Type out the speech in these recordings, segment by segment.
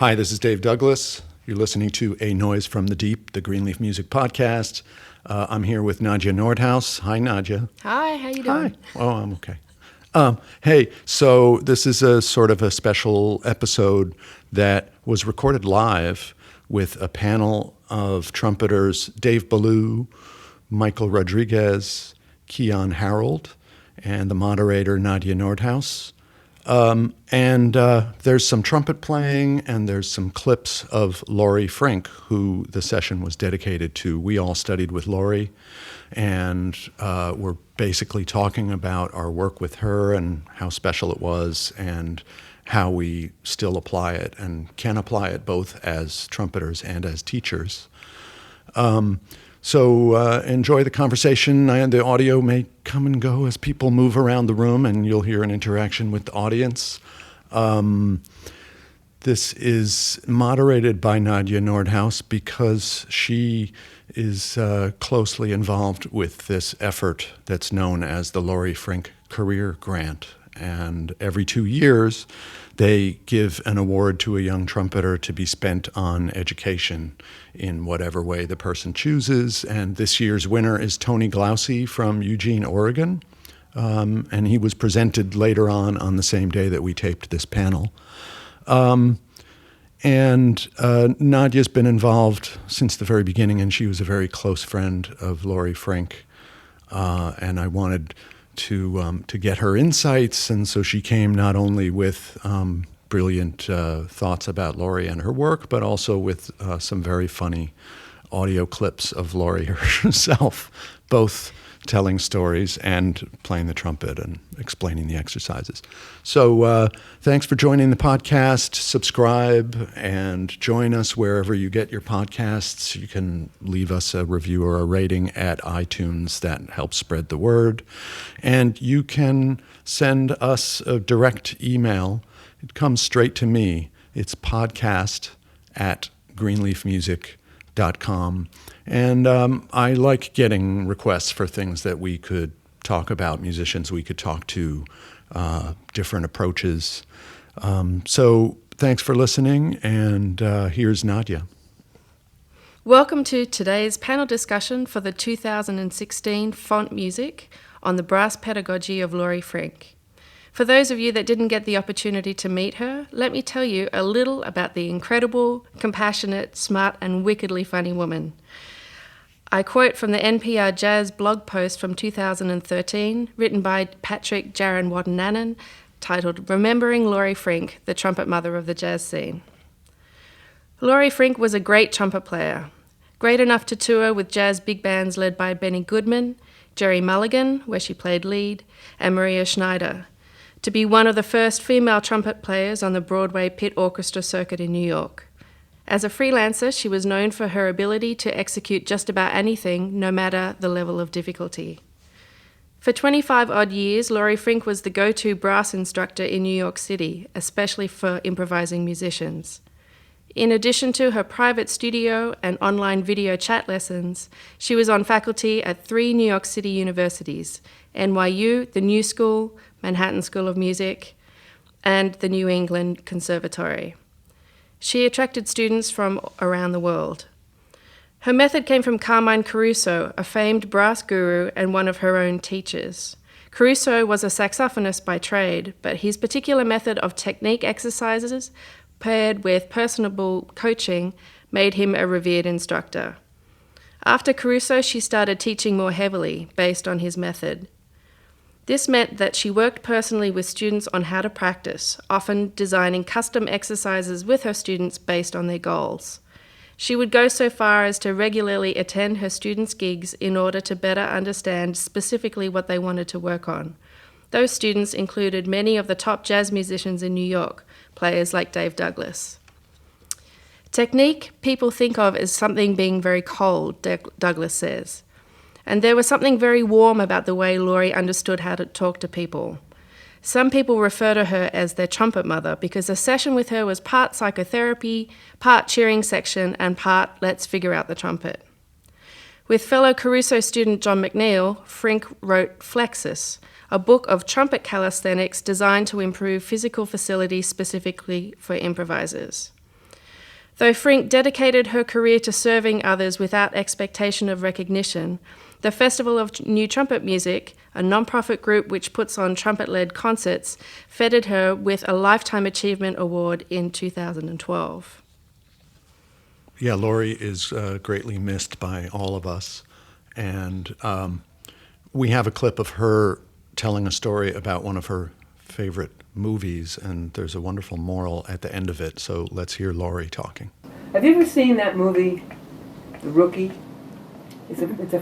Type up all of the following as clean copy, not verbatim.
Hi, this is Dave Douglas. You're listening to A Noise from the Deep, the Greenleaf Music Podcast. I'm here with Nadia Nordhaus. Hi, Nadia. Hi, how you doing? Hi. Oh, I'm okay. Hey, so this is a sort of a special episode that was recorded live with a panel of trumpeters Dave Ballou, Michael Rodriguez, Keon Harold, and the moderator Nadia Nordhaus. There's some trumpet playing, and there's some clips of Laurie Frink, who the session was dedicated to. We all studied with Laurie, and we're basically talking about our work with her and how special it was and how we still apply it and can apply it both as trumpeters and as teachers. So enjoy the conversation. The audio may come and go as people move around the room, and you'll hear an interaction with the audience. This is moderated by Nadia Nordhaus because she is closely involved with this effort that's known as the Laurie Frink Career Grant. And every 2 years, they give an award to a young trumpeter to be spent on education in whatever way the person chooses. And this year's winner is Tony Glousy from Eugene, Oregon. And he was presented later on the same day that we taped this panel. Nadia's been involved since the very beginning, and she was a very close friend of Laurie Frink. And I wanted to get her insights, and so she came not only with brilliant thoughts about Laurie and her work, but also with some very funny audio clips of Laurie herself, both telling stories and playing the trumpet and explaining the exercises. So thanks for joining the podcast. Subscribe and join us wherever you get your podcasts. You can leave us a review or a rating at iTunes. That helps spread the word. And you can send us a direct email. It comes straight to me. It's podcast@greenleafmusic.com. And I like getting requests for things that we could talk about, musicians we could talk to, different approaches. So thanks for listening, and here's Nadia. Welcome to today's panel discussion for the 2016 Font Music on the brass pedagogy of Laurie Frink. For those of you that didn't get the opportunity to meet her, let me tell you a little about the incredible, compassionate, smart, and wickedly funny woman. I quote from the NPR Jazz blog post from 2013, written by Patrick Jaron Watananen, titled Remembering Laurie Frink, the Trumpet Mother of the Jazz Scene. Laurie Frink was a great trumpet player, great enough to tour with jazz big bands led by Benny Goodman, Jerry Mulligan, where she played lead, and Maria Schneider, to be one of the first female trumpet players on the Broadway pit orchestra circuit in New York. As a freelancer, she was known for her ability to execute just about anything, no matter the level of difficulty. For 25-odd years, Laurie Frink was the go-to brass instructor in New York City, especially for improvising musicians. In addition to her private studio and online video chat lessons, she was on faculty at 3 New York City universities: NYU, the New School, Manhattan School of Music, and the New England Conservatory. She attracted students from around the world. Her method came from Carmine Caruso, a famed brass guru and one of her own teachers. Caruso was a saxophonist by trade, but his particular method of technique exercises, paired with personable coaching, made him a revered instructor. After Caruso, she started teaching more heavily, based on his method. This meant that she worked personally with students on how to practice, often designing custom exercises with her students based on their goals. She would go so far as to regularly attend her students' gigs in order to better understand specifically what they wanted to work on. Those students included many of the top jazz musicians in New York, players like Dave Douglas. Technique people think of as something being very cold, Douglas says. And there was something very warm about the way Laurie understood how to talk to people. Some people refer to her as their trumpet mother because a session with her was part psychotherapy, part cheering section, and part let's figure out the trumpet. With fellow Caruso student John McNeil, Frink wrote Flexus, a book of trumpet calisthenics designed to improve physical facility specifically for improvisers. Though Frink dedicated her career to serving others without expectation of recognition, the Festival of New Trumpet Music, a non-profit group which puts on trumpet-led concerts, feted her with a Lifetime Achievement Award in 2012. Yeah, Laurie is greatly missed by all of us. And we have a clip of her telling a story about one of her favorite movies, and there's a wonderful moral at the end of it. So let's hear Laurie talking. Have you ever seen that movie, The Rookie? It's like a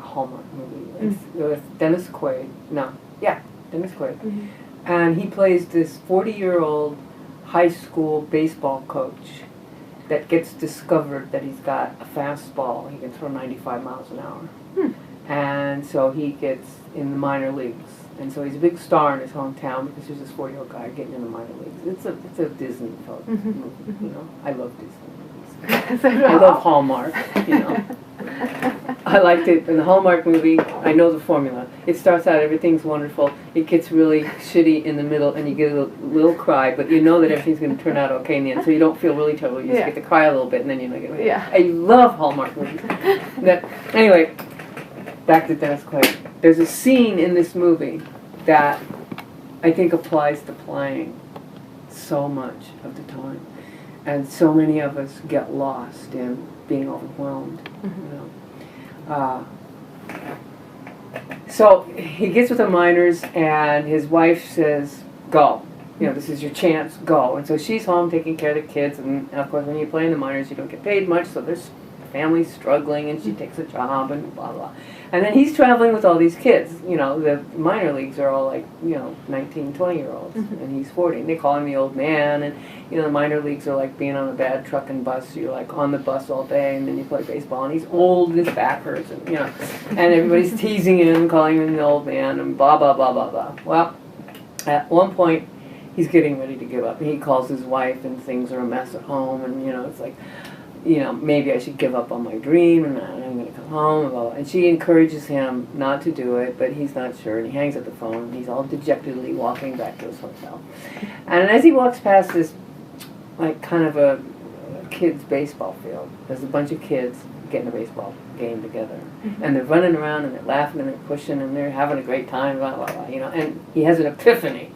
Hallmark movie. It's with Dennis Quaid. Dennis Quaid. Mm-hmm. And he plays this 40-year-old high school baseball coach that gets discovered that he's got a fastball. He can throw 95 miles an hour. And so he gets in the minor leagues. And so he's a big star in his hometown because there's this 40-year-old guy getting in the minor leagues. It's a Disney movie, you know. I love Disney movies. I love Hallmark, you know. I liked it in the Hallmark movie. I know the formula. It starts out, everything's wonderful. It gets really shitty in the middle, and you get a little cry, but you know that everything's going to turn out okay in the end, so you don't feel really terrible. You just get to cry a little bit, and then you know, I love Hallmark movies. Anyway, back to Dennis Quaid. There's a scene in this movie that I think applies to playing so much of the time. And so many of us get lost in being overwhelmed, you know. So he gets with the minors, and his wife says, go. You know, this is your chance, go. And so she's home taking care of the kids, and of course when you play in the minors, you don't get paid much, so there's family's struggling, and she takes a job, and blah, blah. And then he's traveling with all these kids. You know, the minor leagues are all like, 19, 20-year-olds, and he's 40. And they call him the old man, and, the minor leagues are like being on a bad truck and bus. You're like on the bus all day, and then you play baseball, and he's old, and his back hurts, and, and everybody's teasing him, calling him the old man, and blah, blah, blah, blah, blah. Well, at one point, he's getting ready to give up. He calls his wife, and things are a mess at home, and, it's like, maybe I should give up on my dream, and I'm going to come home, and blah, blah. And she encourages him not to do it, but he's not sure, and he hangs up the phone, and he's all dejectedly walking back to his hotel. And as he walks past this, like, kind of a kids' baseball field, there's a bunch of kids getting a baseball game together, and they're running around, and they're laughing, and they're pushing, and they're having a great time, blah, blah, blah, and he has an epiphany.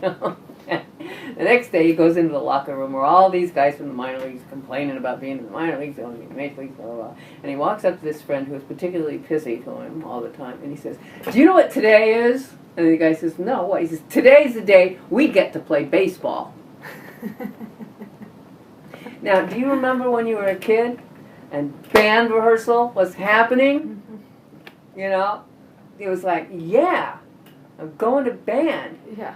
The next day, he goes into the locker room where all these guys from the minor leagues complaining about being in the minor leagues, they want to be in the major leagues, blah, blah, blah. And he walks up to this friend who is particularly pissy to him all the time, and he says, do you know what today is? And the guy says, no, what? He says, today's the day we get to play baseball. Now, do you remember when you were a kid and band rehearsal was happening? It was like, yeah, I'm going to band. Yeah.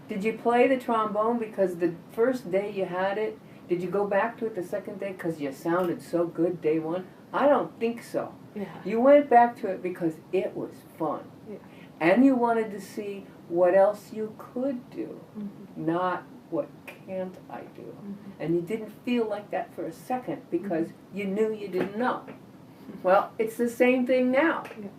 Did you play the trombone because the first day you had it? Did you go back to it the second day because you sounded so good day one? I don't think so. Yeah. You went back to it because it was fun. Yeah. And you wanted to see what else you could do, not what can't I do. And you didn't feel like that for a second because you knew you didn't know. Well, it's the same thing now. Yeah.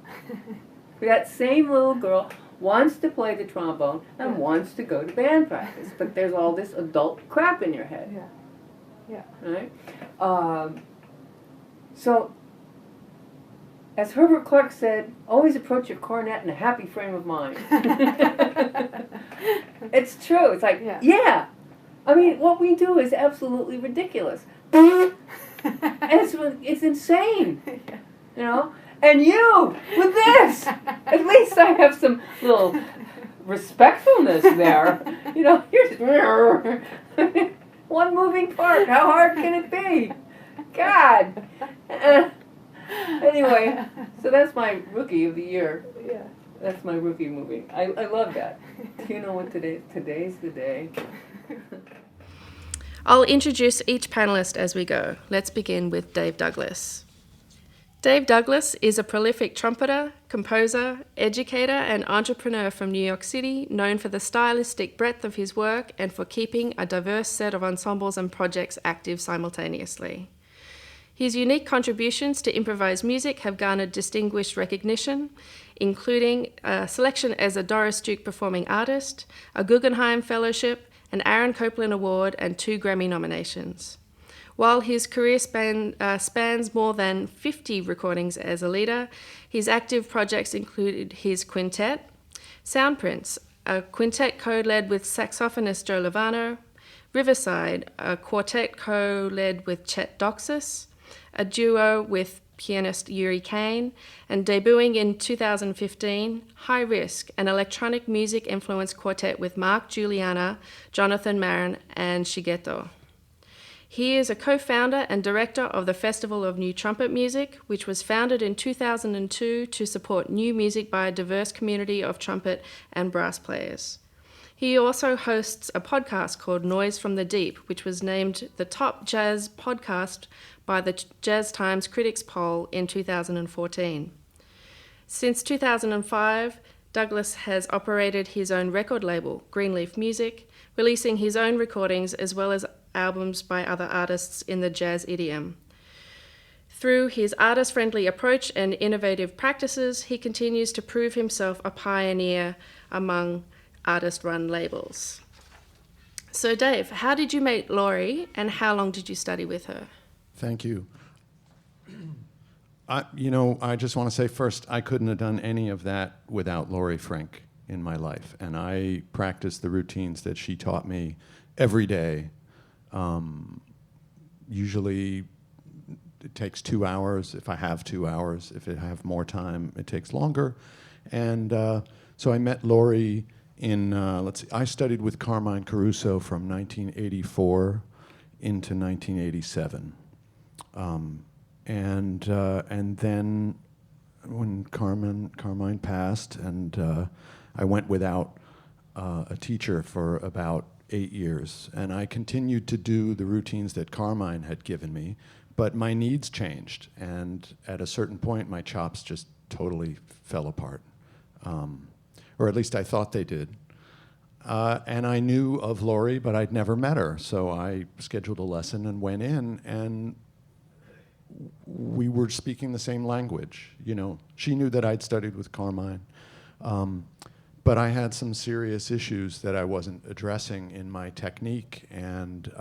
That same little girl wants to play the trombone and wants to go to band practice, but there's all this adult crap in your head. Yeah. Right? So, as Herbert Clark said, always approach your cornet in a happy frame of mind. It's true. It's like, yeah. I mean, what we do is absolutely ridiculous. It's insane. And you, with this, at least I have some little respectfulness there. You're just one moving part. How hard can it be? God. Anyway, so that's my rookie of the year. Yeah. That's my rookie movie. I love that. Do you know what today's the day? I'll introduce each panelist as we go. Let's begin with Dave Douglas. Dave Douglas is a prolific trumpeter, composer, educator, and entrepreneur from New York City, known for the stylistic breadth of his work and for keeping a diverse set of ensembles and projects active simultaneously. His unique contributions to improvised music have garnered distinguished recognition, including a selection as a Doris Duke Performing Artist, a Guggenheim Fellowship, an Aaron Copland Award, and 2 Grammy nominations. While his career spans more than 50 recordings as a leader, his active projects included his quintet, Soundprints, a quintet co-led with saxophonist Joe Lovano, Riverside, a quartet co-led with Chet Doxis, a duo with pianist Yuri Kane, and debuting in 2015, High Risk, an electronic music-influenced quartet with Mark Juliana, Jonathan Marin, and Shigeto. He is a co-founder and director of the Festival of New Trumpet Music, which was founded in 2002 to support new music by a diverse community of trumpet and brass players. He also hosts a podcast called Noise from the Deep, which was named the top jazz podcast by the Jazz Times Critics Poll in 2014. Since 2005, Douglas has operated his own record label, Greenleaf Music, releasing his own recordings as well as albums by other artists in the jazz idiom. Through his artist-friendly approach and innovative practices, he continues to prove himself a pioneer among artist-run labels. So Dave, how did you meet Laurie and how long did you study with her? Thank you. I just want to say first, I couldn't have done any of that without Laurie Frink in my life. And I practiced the routines that she taught me every day. Usually it takes 2 hours if I have 2 hours. If I have more time, it takes longer. And so I met Laurie in, I studied with Carmine Caruso from 1984 into 1987. And then when Carmine passed, and I went without a teacher for about 8 years, and I continued to do the routines that Carmine had given me, but my needs changed, and at a certain point, my chops just totally fell apart, or at least I thought they did. And I knew of Laurie, but I'd never met her, so I scheduled a lesson and went in, and we were speaking the same language. She knew that I'd studied with Carmine, but I had some serious issues that I wasn't addressing in my technique, and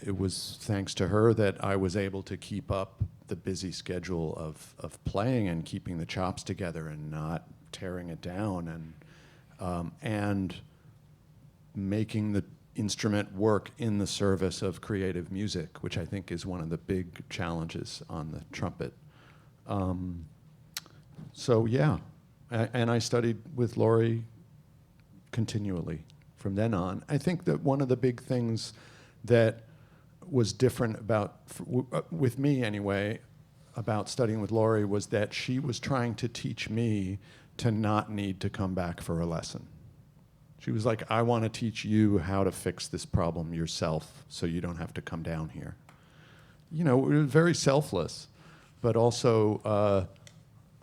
it was thanks to her that I was able to keep up the busy schedule of playing and keeping the chops together and not tearing it down, and making the instrument work in the service of creative music, which I think is one of the big challenges on the trumpet. So yeah, and I studied with Laurie continually from then on. I think that one of the big things that was different with me anyway, about studying with Laurie was that she was trying to teach me to not need to come back for a lesson. She was like, I want to teach you how to fix this problem yourself so you don't have to come down here. It was very selfless, but also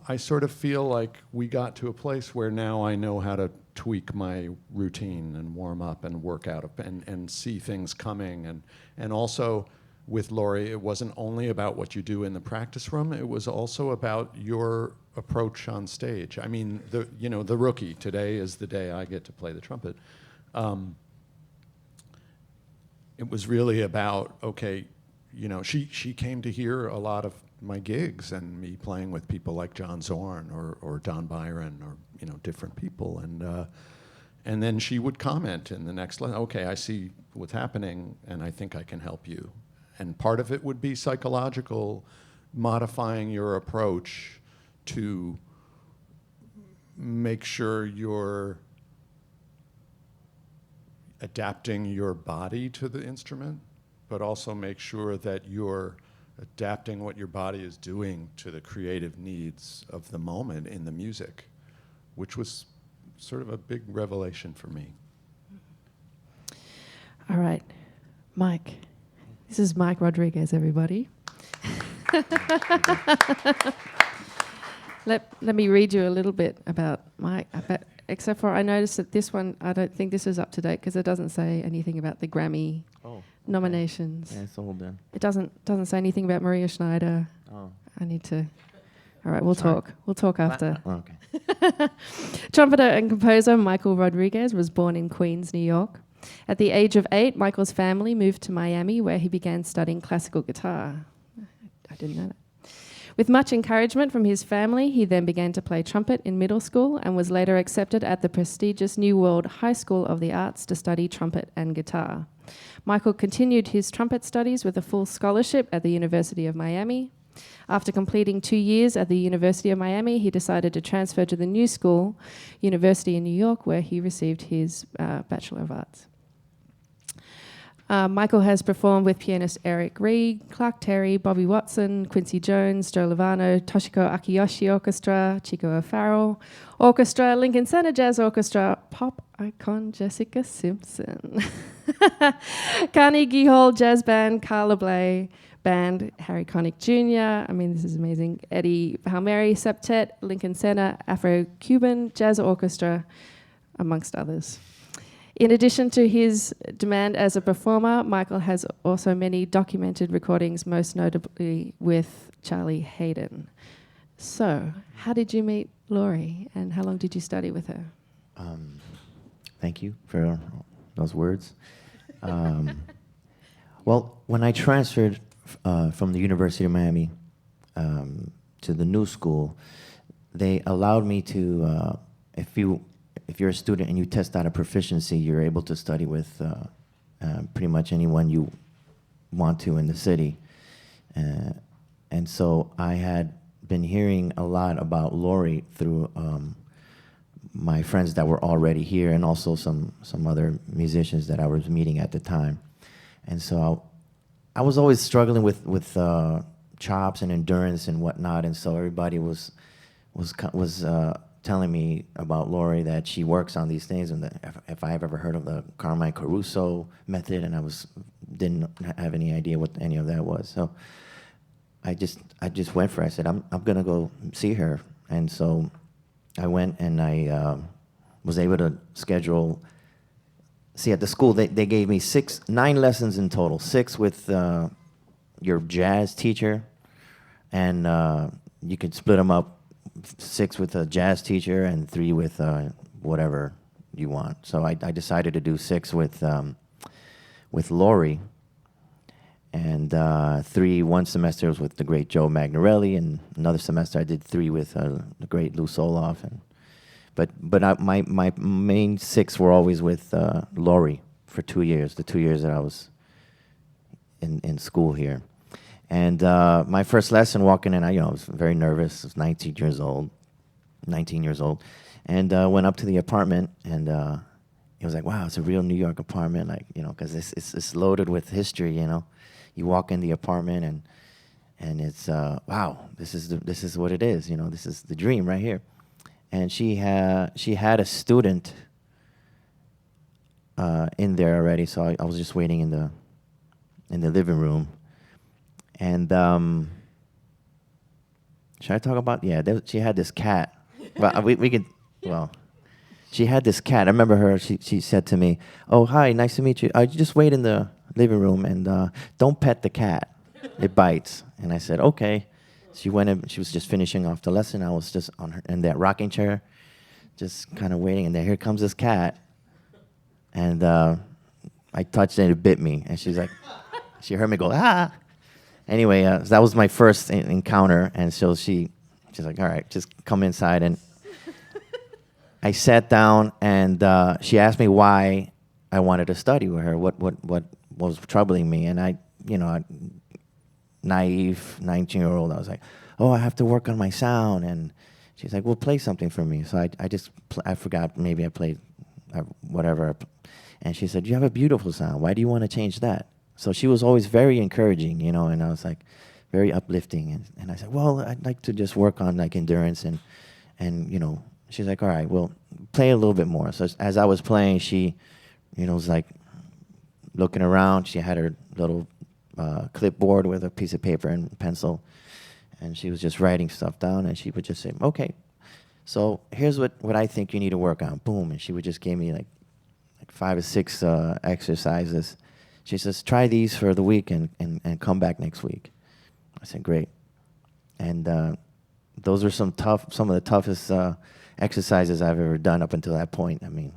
I sort of feel like we got to a place where now I know how to tweak my routine and warm up and work out and see things coming. And also with Laurie, it wasn't only about what you do in the practice room, it was also about your approach on stage. I mean, the rookie, today is the day I get to play the trumpet. It was really about, she came to hear a lot of my gigs and me playing with people like John Zorn or Don Byron or, different people. And then she would comment in the next lesson, okay, I see what's happening and I think I can help you. And part of it would be psychological, modifying your approach to make sure you're adapting your body to the instrument, but also make sure that you're adapting what your body is doing to the creative needs of the moment in the music, which was sort of a big revelation for me. All right, Mike. This is Mike Rodriguez, everybody. Let me read you a little bit about Mike. Except for I noticed that this one, I don't think this is up to date because it doesn't say anything about the Grammy nominations. Yeah, it's old then. It doesn't say anything about Maria Schneider. Oh. I need to. All right, we'll talk. We'll talk after. Oh, okay. Trumpeter and composer Michael Rodriguez was born in Queens, New York. At the age of 8, Michael's family moved to Miami, where he began studying classical guitar. I didn't know that. With much encouragement from his family, he then began to play trumpet in middle school and was later accepted at the prestigious New World High School of the Arts to study trumpet and guitar. Michael continued his trumpet studies with a full scholarship at the University of Miami. After completing 2 years at the University of Miami, he decided to transfer to the new school, University in New York, where he received his Bachelor of Arts. Michael has performed with pianist Eric Reed, Clark Terry, Bobby Watson, Quincy Jones, Joe Lovano, Toshiko Akiyoshi Orchestra, Chico O'Farrell Orchestra, Lincoln Center Jazz Orchestra, pop icon Jessica Simpson, Carnegie Hall Jazz Band, Carla Bley Band, Harry Connick Jr., I mean, this is amazing, Eddie Palmieri Septet, Lincoln Center, Afro-Cuban Jazz Orchestra, amongst others. In addition to his demand as a performer, Michael has also many documented recordings, most notably with Charlie Hayden. So, how did you meet Laurie, and how long did you study with her? Thank you for those words. Well, when I transferred from the University of Miami to the new school, they allowed me to, if you're a student and you test out a proficiency, you're able to study with pretty much anyone you want to in the city. And so I had been hearing a lot about Laurie through my friends that were already here, and also some other musicians that I was meeting at the time. And so I was always struggling with chops and endurance and whatnot, and so everybody was telling me about Laurie, that she works on these things, and that if I have ever heard of the Carmine Caruso method, and I didn't have any idea what any of that was. So I just went for it. I said, I'm gonna go see her. And so I went, and I was able to schedule. See, at the school, they gave me 9 lessons in total, 6 with your jazz teacher, and you could split them up, 6 with a jazz teacher and 3 with whatever you want. So I decided to do 6 with Laurie, and 3 one semester was with the great Joe Magnarelli, and another semester I did 3 with the great Lou Soloff. But my main 6 were always with Laurie for 2 years, the 2 years that I was in school here. And my first lesson, walking in, I was very nervous. I was 19 years old, and went up to the apartment, and it was like, wow, it's a real New York apartment, like, because it's loaded with history. You walk in the apartment, and it's wow, this is what it is. This is the dream right here. And she had a student in there already, so I was just waiting in the living room. And should I talk about? Yeah, she had this cat. But we could. Well, she had this cat. I remember her. She said to me, "Oh, hi, nice to meet you. Just wait in the living room and don't pet the cat. It bites." And I said, "Okay." She went in. She was just finishing off the lesson. I was just in that rocking chair, just kind of waiting. And then here comes this cat, and I touched it and it bit me. And she's like, she heard me go, ah. Anyway, that was my first encounter, and so she's like, all right, just come inside. And I sat down, and she asked me why I wanted to study with her, what was troubling me. And I, naive 19-year-old, I was like, oh, I have to work on my sound. And she's like, well, play something for me. So I forgot, maybe I played whatever. And she said, you have a beautiful sound. Why do you want to change that? So she was always very encouraging, and I was like very uplifting. And I said, well, I'd like to just work on like endurance and she's like, all right, well, play a little bit more. So as I was playing, she, was like looking around. She had her little clipboard with a piece of paper and pencil, and she was just writing stuff down, and she would just say, okay, so here's what I think you need to work on. Boom. And she would just give me like 5 or 6 exercises. She says, try these for the week and come back next week. I said, great. And those are some of the toughest exercises I've ever done up until that point. I mean,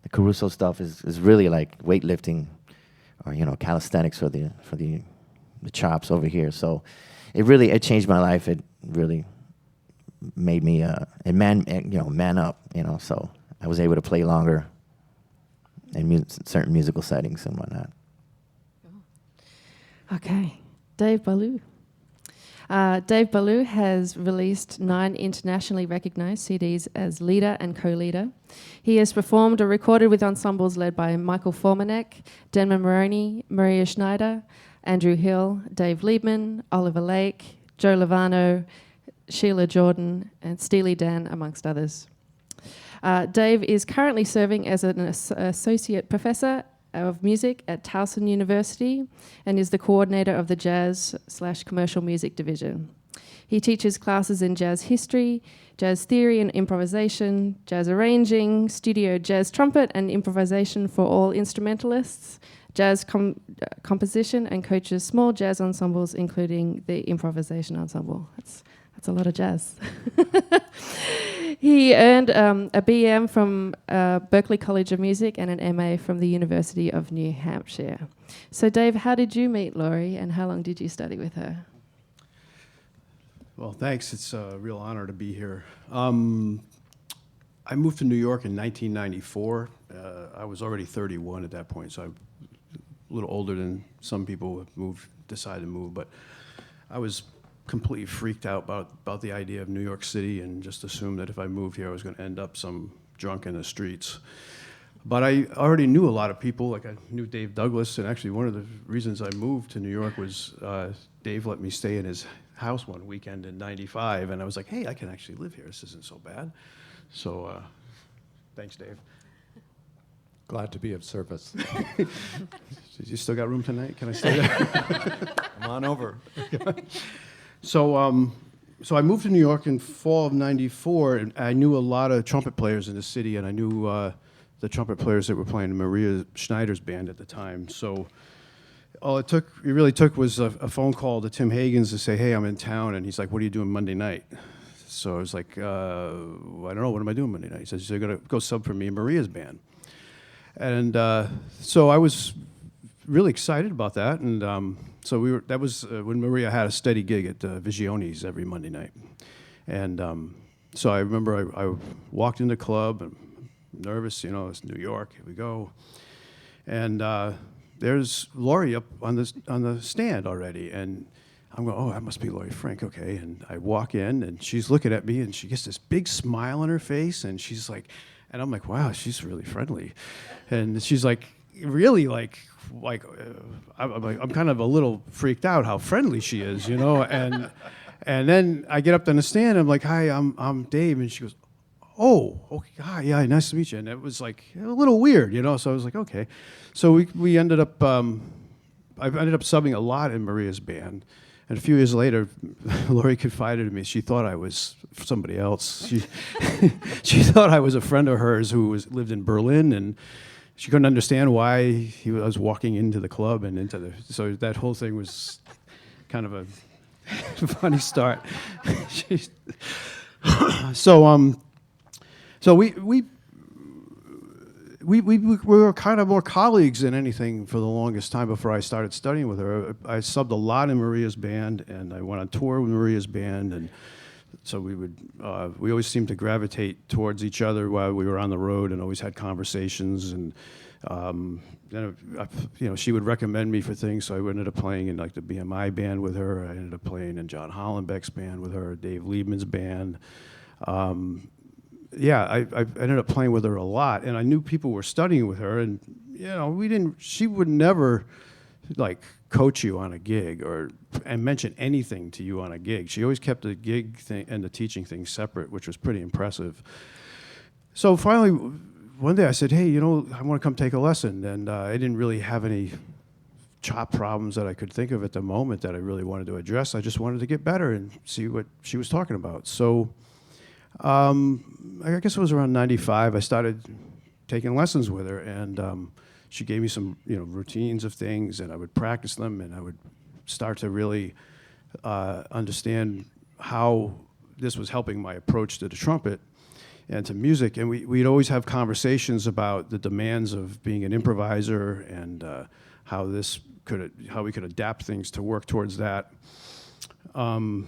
the Caruso stuff is really like weightlifting, or calisthenics for the chops over here. So it changed my life. It really made me man up. So I was able to play longer in certain musical settings and whatnot. Okay, Dave Ballou. Dave Ballou has released 9 internationally recognized CDs as leader and co-leader. He has performed or recorded with ensembles led by Michael Formanek, Denman Maroney, Maria Schneider, Andrew Hill, Dave Liebman, Oliver Lake, Joe Lovano, Sheila Jordan, and Steely Dan, amongst others. Dave is currently serving as an associate professor of music at Towson University and is the coordinator of the jazz/commercial music division. He teaches classes in jazz history, jazz theory and improvisation, jazz arranging, studio jazz trumpet and improvisation for all instrumentalists, jazz composition, and coaches small jazz ensembles, including the improvisation ensemble. That's a lot of jazz. He earned a BM from Berklee College of Music and an MA from the University of New Hampshire. So, Dave, how did you meet Laurie, and how long did you study with her? Well, thanks. It's a real honor to be here. I moved to New York in 1994. I was already 31 at that point, so I'm a little older than some people who decided to move. But I was completely freaked out about the idea of New York City, and just assumed that if I moved here, I was going to end up some drunk in the streets. But I already knew a lot of people. Like, I knew Dave Douglas, and actually one of the reasons I moved to New York was Dave let me stay in his house one weekend in '95, and I was like, hey, I can actually live here. This isn't so bad. So thanks, Dave. Glad to be of service. You still got room tonight? Can I stay there? Come on over. So I moved to New York in fall of '94, and I knew a lot of trumpet players in the city, and I knew the trumpet players that were playing in Maria Schneider's band at the time. So all it really took was a phone call to Tim Hagens to say, hey, I'm in town, and he's like, what are you doing Monday night? So I was like, I don't know, what am I doing Monday night? He says, you're going to go sub for me in Maria's band. And so I was really excited about that, and so that was when Maria had a steady gig at Vigioni's every Monday night. And so I remember I walked in the club, and nervous, it's New York, here we go. And there's Laurie up on the stand already, and I'm going, oh, that must be Laurie Frink, okay. And I walk in, and she's looking at me, and she gets this big smile on her face, and she's like, and I'm like, wow, she's really friendly. And she's like, really I'm kind of a little freaked out how friendly she is, and then I get up on the stand, I'm like, hi, I'm Dave, and she goes, oh, okay, hi, yeah, nice to meet you. And it was like a little weird, so I was like, okay. So we ended up, I ended up subbing a lot in Maria's band. And a few years later, Laurie confided in me, she thought I was somebody else. She thought I was a friend of hers who lived in Berlin, and she couldn't understand why I was walking into the club and so that whole thing was kind of a funny start. So we were kind of more colleagues than anything for the longest time before I started studying with her. I subbed a lot in Maria's band, and I went on tour with Maria's band, and so we always seemed to gravitate towards each other while we were on the road, and always had conversations. And she would recommend me for things, so I ended up playing in like the BMI band with her. I ended up playing in John Hollenbeck's band with her, Dave Liebman's band. I ended up playing with her a lot, and I knew people were studying with her, and she would never like coach you on a gig and mention anything to you on a gig. She always kept the gig thing and the teaching thing separate, which was pretty impressive. So finally, one day I said, hey, I want to come take a lesson, and I didn't really have any chop problems that I could think of at the moment that I really wanted to address. I just wanted to get better and see what she was talking about. So I guess it was around '95. I started taking lessons with her, and she gave me some, routines of things, and I would practice them, and I would start to really understand how this was helping my approach to the trumpet. and to music. And we'd always have conversations about the demands of being an improviser and how we could adapt things to work towards that. So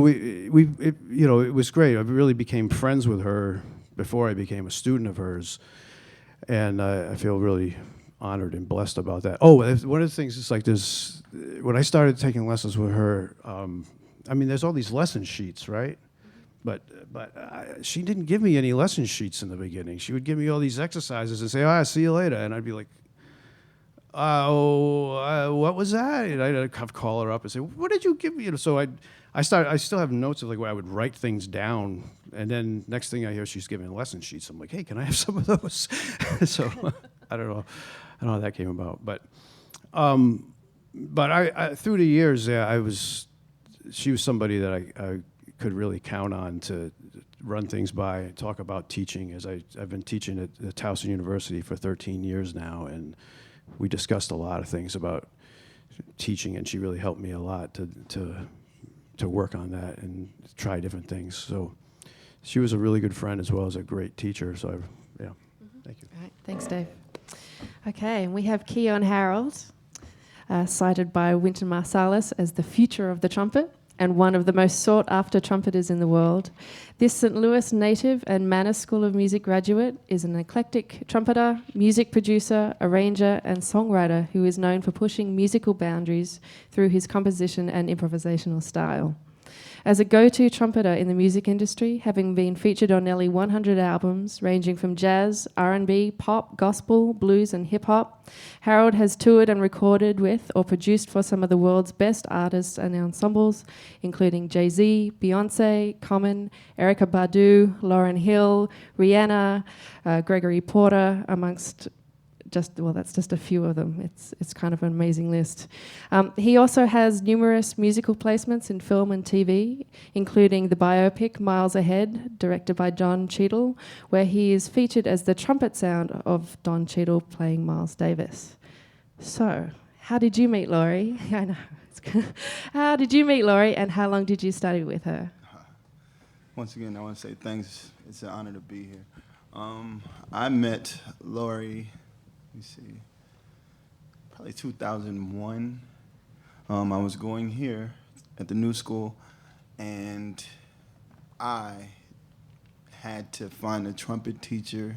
it was great. I really became friends with her before I became a student of hers, and I feel really honored and blessed about that. Oh, one of the things is like this, when I started taking lessons with her, there's all these lesson sheets, right? But she didn't give me any lesson sheets in the beginning. She would give me all these exercises and say, "All right, see you later," and I'd be like, what was that? And I'd call her up and say, "What did you give me?" So I still have notes of like where I would write things down, and then next thing I hear, she's giving lesson sheets. I'm like, "Hey, can I have some of those?" So I don't know how that came about, but I through the years, she was somebody that I could really count on to run things by, talk about teaching, as I've been teaching at Towson University for 13 years now, and we discussed a lot of things about teaching, and she really helped me a lot to work on that and try different things. So she was a really good friend as well as a great teacher. So thank you. All right, thanks, Dave. Okay, and we have Keon Harold, cited by Wynton Marsalis as the future of the trumpet and one of the most sought-after trumpeters in the world. This St. Louis native and Mannes School of Music graduate is an eclectic trumpeter, music producer, arranger, and songwriter who is known for pushing musical boundaries through his composition and improvisational style. As a go-to trumpeter in the music industry, having been featured on nearly 100 albums ranging from jazz, R&B, pop, gospel, blues, and hip-hop, Harold has toured and recorded with or produced for some of the world's best artists and ensembles, including Jay-Z, Beyonce, Common, Erykah Badu, Lauryn Hill, Rihanna, Gregory Porter, amongst that's just a few of them. It's kind of an amazing list. He also has numerous musical placements in film and TV, including the biopic Miles Ahead, directed by Don Cheadle, where he is featured as the trumpet sound of Don Cheadle playing Miles Davis. So, how did you meet Laurie? I know. How did you meet Laurie, and how long did you study with her? Once again, I want to say thanks. It's an honor to be here. I met Laurie, probably 2001. I was going here at the new school, and I had to find a trumpet teacher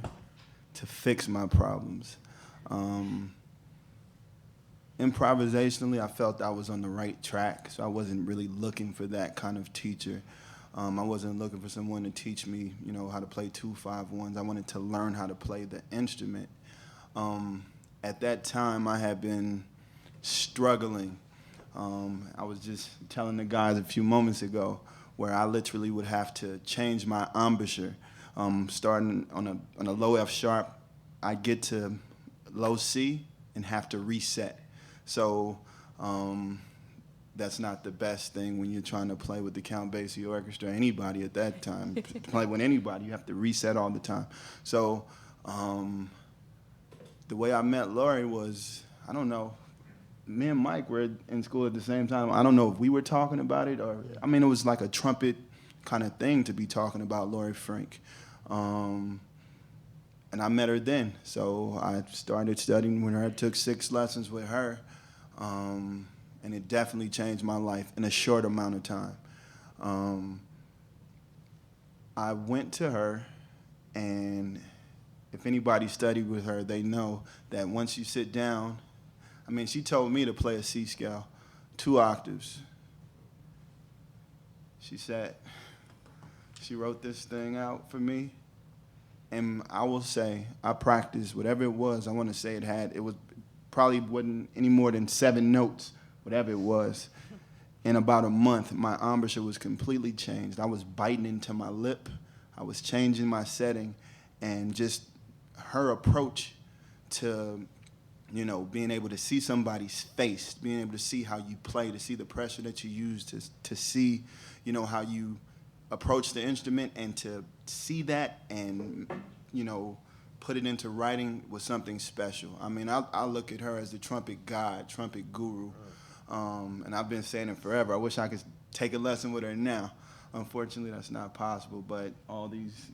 to fix my problems. Improvisationally, I felt I was on the right track, so I wasn't really looking for that kind of teacher. I wasn't looking for someone to teach me, how to play 2-5-1s. I wanted to learn how to play the instrument. At that time, I had been struggling. I was just telling the guys a few moments ago where I literally would have to change my embouchure. Starting on a low F sharp, I get to low C and have to reset. So that's not the best thing when you're trying to play with the Count Basie Orchestra, anybody at that time. To play with anybody, you have to reset all the time. So the way I met Laurie was, I don't know, me and Mike were in school at the same time. I don't know if we were talking about it or, it was like a trumpet kind of thing to be talking about Laurie Frink. And I met her then. So I started studying with her. I took 6 lessons with her. And it definitely changed my life in a short amount of time. I went to her, and if anybody studied with her, they know that once you sit down, she told me to play a C scale, 2 octaves. She said, she wrote this thing out for me, and I will say, I practiced whatever it was. I want to say it was probably wasn't any more than 7 notes, whatever it was. In about a month, my embouchure was completely changed. I was biting into my lip. I was changing my setting, and just her approach to, being able to see somebody's face, being able to see how you play, to see the pressure that you use, to see, how you approach the instrument, and to see that and, put it into writing was something special. I look at her as the trumpet god, trumpet guru, and I've been saying it forever. I wish I could take a lesson with her now. Unfortunately, that's not possible, but all these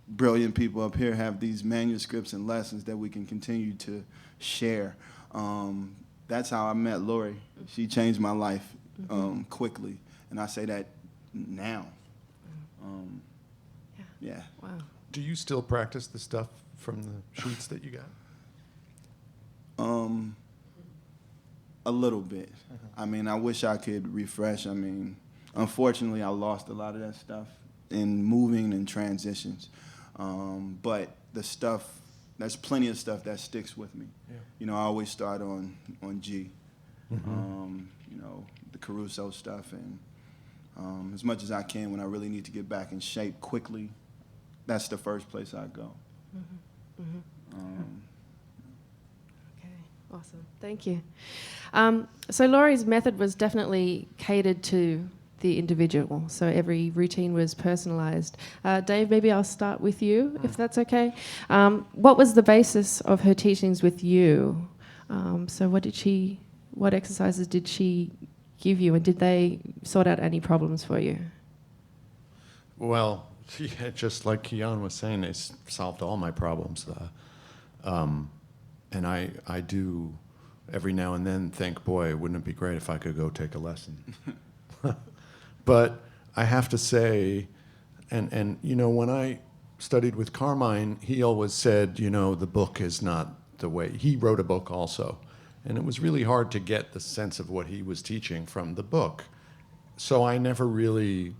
brilliant people up here have these manuscripts and lessons that we can continue to share. That's how I met Laurie. She changed my life quickly, and I say that now. Yeah. Wow. Do you still practice the stuff from the sheets that you got? A little bit. I mean, I wish I could refresh. I mean, unfortunately, I lost a lot of that stuff in moving and transitions. But the stuff, there's plenty of stuff that sticks with me. Yeah. You know, I always start on G. You know, the Caruso stuff, and as much as I can when I really need to get back in shape quickly, that's the first place I go. Okay, awesome. Thank you. So Laurie's method was definitely catered to the individual, so every routine was personalized. Dave, maybe I'll start with you, if that's okay. What was the basis of her teachings with you? So what exercises did she give you, and did they sort out any problems for you? Well, yeah, just like Kian was saying, they solved all my problems. And I do every now and then think, boy, wouldn't it be great if I could go take a lesson? But I have to say, and you know, when I studied with Carmine, he always said, you know, the book is not the way. He wrote a book also, and it was really hard to get the sense of what he was teaching from the book. So I never really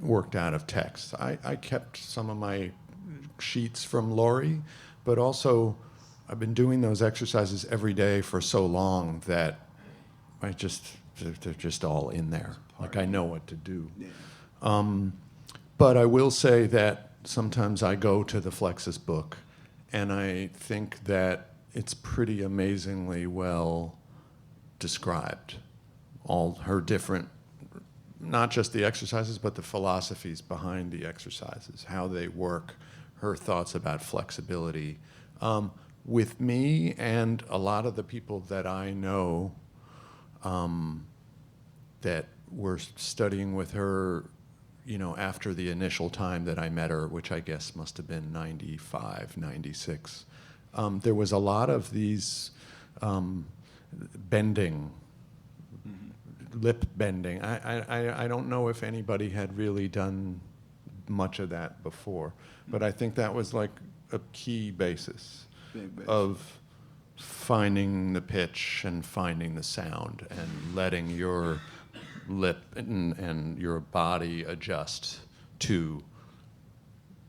worked out of text. I kept some of my sheets from Laurie, but also I've been doing those exercises every day for so long that they're just all in there. Like I know what to do. Yeah. But I will say that sometimes I go to the Flexus book and I think that it's pretty amazingly well described. All her different, not just the exercises, but the philosophies behind the exercises, how they work, her thoughts about flexibility. With me and a lot of the people that I know that were studying with her, you know, after the initial time that I met her, which I guess must have been 95, 96, there was a lot of these bending, lip bending. I don't know if anybody had really done much of that before, but I think that was like a key basis of finding the pitch and finding the sound and letting your lip and your body adjust to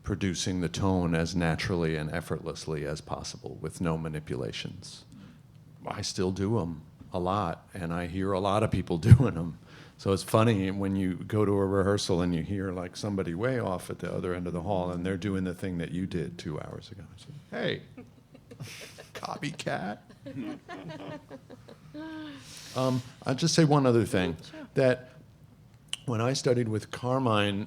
producing the tone as naturally and effortlessly as possible with no manipulations. I still do them a lot, and I hear a lot of people doing them. So it's funny when you go to a rehearsal and you hear like somebody way off at the other end of the hall and they're doing the thing that you did 2 hours ago. So, hey, copycat. I'll just say one other thing, that when I studied with Carmine,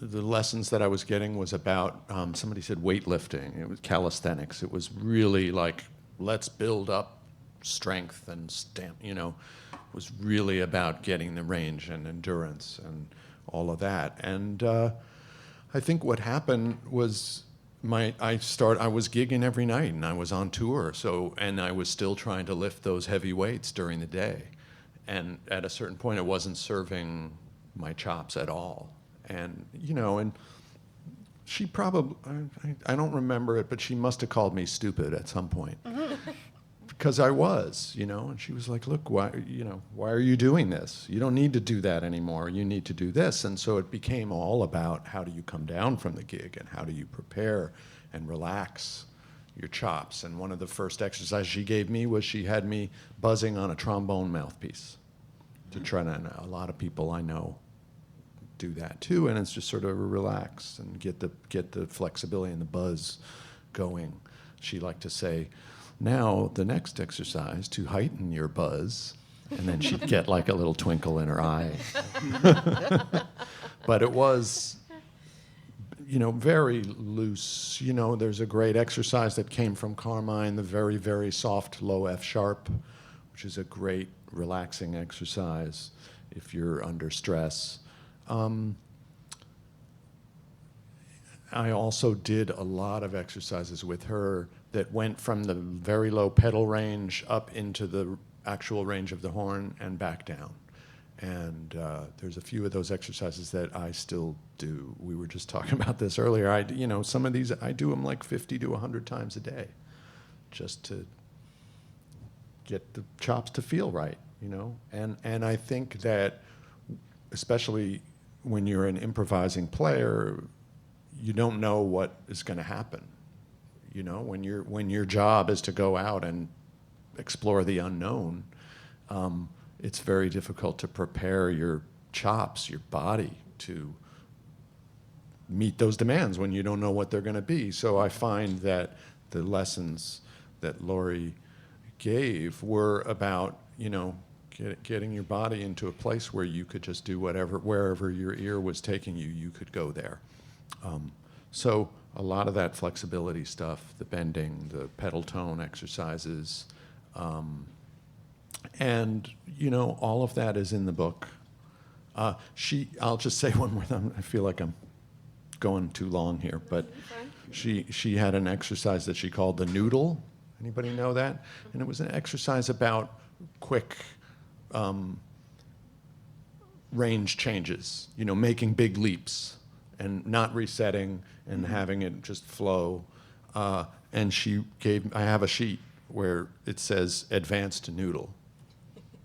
the lessons that I was getting was about, somebody said weightlifting. It was calisthenics. It was really like, let's build up strength and stamp, you know. It was really about getting the range and endurance and all of that. And I think what happened was I was gigging every night and I was on tour, and I was still trying to lift those heavy weights during the day. And at a certain point, it wasn't serving my chops at all. And, you know, and she probably, I don't remember it, but she must have called me stupid at some point. Because I was, you know, and she was like, look, why are you doing this? You don't need to do that anymore. You need to do this. And so it became all about how do you come down from the gig and how do you prepare and relax your chops. And one of the first exercises she gave me was she had me buzzing on a trombone mouthpiece to try to, a lot of people I know do that too, and it's just sort of relax and get the flexibility and the buzz going. She liked to say, now the next exercise to heighten your buzz, and then she'd get like a little twinkle in her eye. But it was, you know, very loose. You know, there's a great exercise that came from Carmine, the very, very soft low F sharp, which is a great relaxing exercise if you're under stress. I also did a lot of exercises with her that went from the very low pedal range up into the actual range of the horn and back down. And there's a few of those exercises that I still do. We were just talking about this earlier. Some of these, I do them like 50 to 100 times a day just to get the chops to feel right, And I think that, especially when you're an improvising player, you don't know what is going to happen. When your job is to go out and explore the unknown, it's very difficult to prepare your chops, your body, to meet those demands when you don't know what they're going to be. So I find that the lessons that Laurie gave were about, getting your body into a place where you could just do wherever your ear was taking you, you could go there. So a lot of that flexibility stuff, the bending, the pedal tone exercises, and, all of that is in the book. I'll just say one more thing. I feel like I'm going too long here, but she had an exercise that she called the noodle. Anybody know that? And it was an exercise about quick range changes, making big leaps and not resetting and having it just flow. And I have a sheet where it says advanced noodle.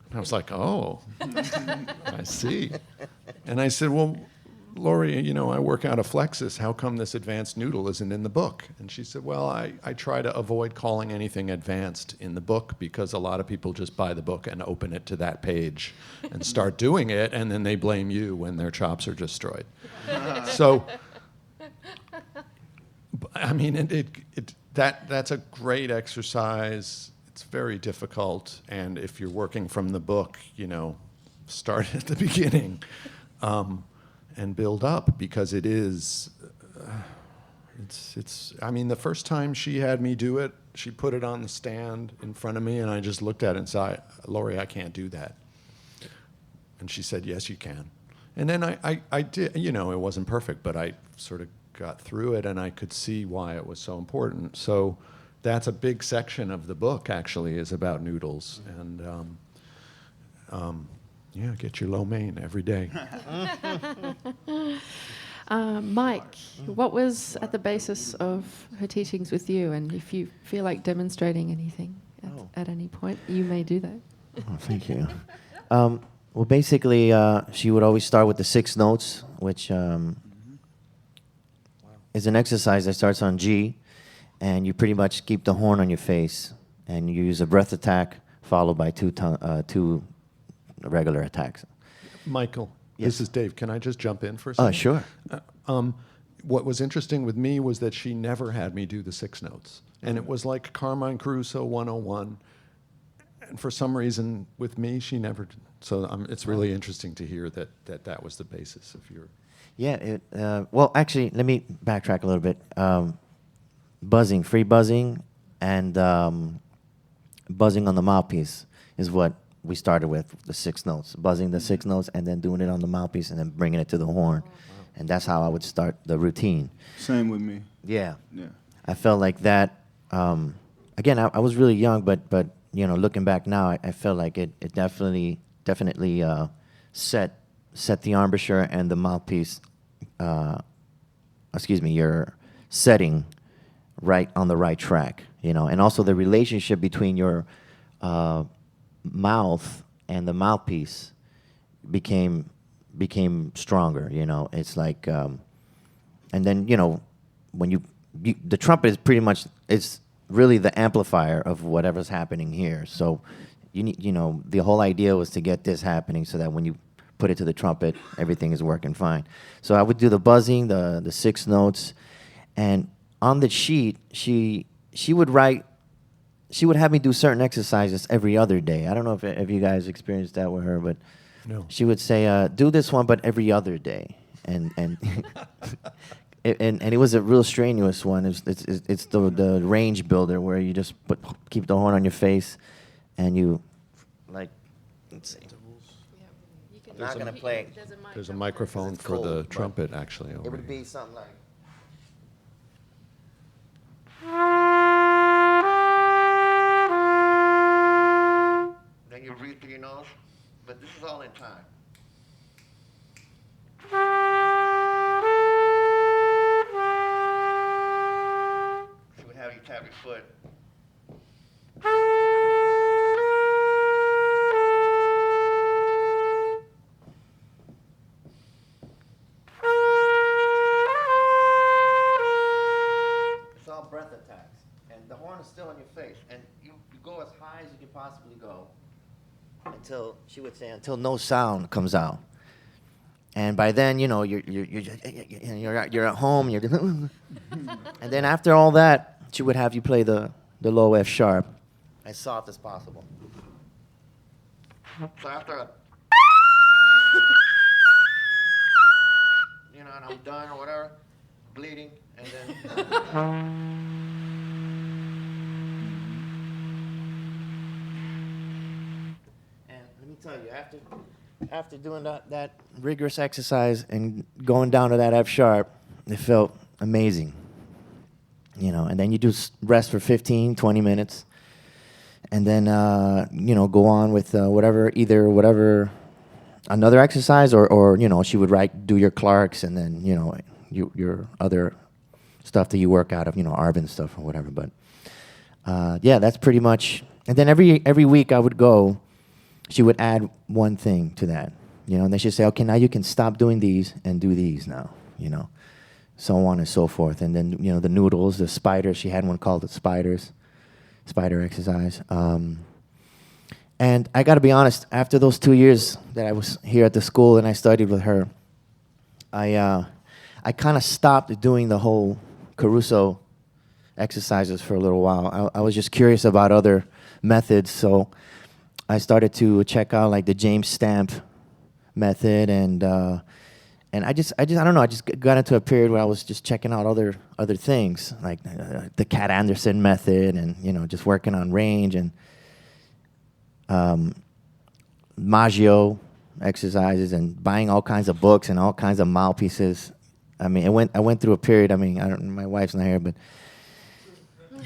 And I was like, oh, I see. And I said, well, Laurie, I work out of Flexus. How come this advanced noodle isn't in the book? And she said, well, I try to avoid calling anything advanced in the book because a lot of people just buy the book and open it to that page and start doing it, and then they blame you when their chops are destroyed. So, I mean, that's a great exercise. It's very difficult, and if you're working from the book, start at the beginning. And build up, because it is, I mean, the first time she had me do it, she put it on the stand in front of me, and I just looked at it and said, Laurie, I can't do that. And she said, yes, you can. And then I did, it wasn't perfect, but I sort of got through it, and I could see why it was so important. So that's a big section of the book, actually, is about noodles. And yeah, get your lo mein every day. Mike, what was at the basis of her teachings with you? And if you feel like demonstrating anything at any point, you may do that. Oh, thank you. Well, basically, she would always start with the 6 notes, which is an exercise that starts on G, and you pretty much keep the horn on your face, and you use a breath attack followed by two regular attacks. Michael, yes. This is Dave. Can I just jump in for a second? Sure. What was interesting with me was that she never had me do the 6 notes. And it was like Carmine Caruso 101. And for some reason, with me, she never did. So it's really interesting to hear that was the basis of your... Yeah. Well, actually, let me backtrack a little bit. Buzzing, free buzzing, and buzzing on the mouthpiece is what we started with, the 6 notes. Buzzing the 6 notes and then doing it on the mouthpiece and then bringing it to the horn. Wow. And that's how I would start the routine. Same with me. Yeah. Yeah. I felt like that. Again, I was really young, but looking back now, I felt like it definitely set the embouchure and the mouthpiece. Your setting right on the right track. And also the relationship between your mouth and the mouthpiece became stronger. It's like, and then when the trumpet is pretty much, it's really the amplifier of whatever's happening here. So you need, the whole idea was to get this happening so that when you put it to the trumpet, everything is working fine. So I would do the buzzing, the 6 notes, and on the sheet she would write. She would have me do certain exercises every other day. I don't know if you guys experienced that with her, but no. She would say, "Do this one, but every other day," and and it was a real strenuous one. It's the range builder where you just keep the horn on your face, and you like. Let's see. I'm not gonna play. There's a microphone for the trumpet, actually. It would be something like. time. She would have you tap your foot. It's all breath attacks. And the horn is still in your face. And you go as high as you can possibly go until, she would say, until no sound comes out. And by then, you know, you're at home, you're and then after all that, she would have you play the low F sharp as soft as possible. So after you know, and I'm done or whatever, bleeding, and then and let me tell you, after doing that rigorous exercise and going down to that F sharp, it felt amazing. You know, and then you do rest for 15, 20 minutes, and then, you know, go on with whatever, another exercise, or you know, she would do your Clarks, and then, you know, your other stuff that you work out of, you know, Arvin stuff or whatever. But, yeah, that's pretty much, and then every week I would go, she would add one thing to that, you know, and then she'd say, okay, now you can stop doing these and do these now, you know, so on and so forth. And then, you know, the noodles, the spiders, she had one called the spider exercise. And I got to be honest, after those 2 years that I was here at the school and I studied with her, I kind of stopped doing the whole Caruso exercises for a little while. I was just curious about other methods, so I started to check out like the James Stamp method, and I don't know. I just got into a period where I was just checking out other things, like the Cat Anderson method, and, you know, just working on range and Maggio exercises, and buying all kinds of books and all kinds of mouthpieces. I mean, I went through a period. I mean, my wife's not here, but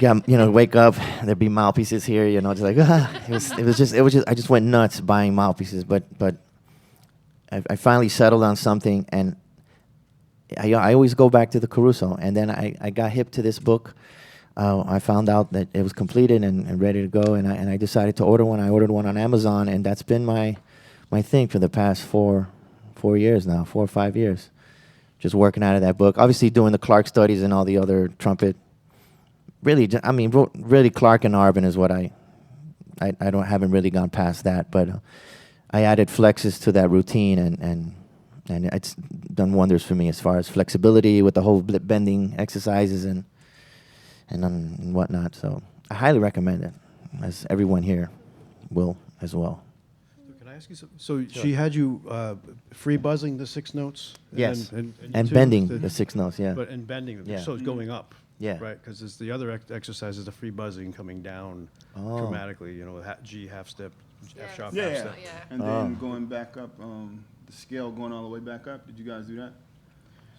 you know, wake up, there'd be mouthpieces here. You know, just like it was just I just went nuts buying mouthpieces, but I finally settled on something, and I always go back to the Caruso. And then I got hip to this book. I found out that it was completed and ready to go, and I decided to order one. I ordered one on Amazon, and that's been my thing for the past 4 years now, 4 or 5 years, just working out of that book. Obviously doing the Clark studies and all the other trumpet. Really, really Clark and Arvin is what I haven't really gone past that, but I added flexes to that routine, and it's done wonders for me as far as flexibility with the whole bending exercises and whatnot. So I highly recommend it, as everyone here will as well. So can I ask you something? So she had you free buzzing the 6 notes? Yes, and bending the 6 notes, yeah. And bending them, Yeah. so it's going up. Yeah. Right, because it's the other exercise is the free buzzing coming down dramatically, you know, G half step, F sharp half step. Yeah. And then going back up, the scale going all the way back up. Did you guys do that?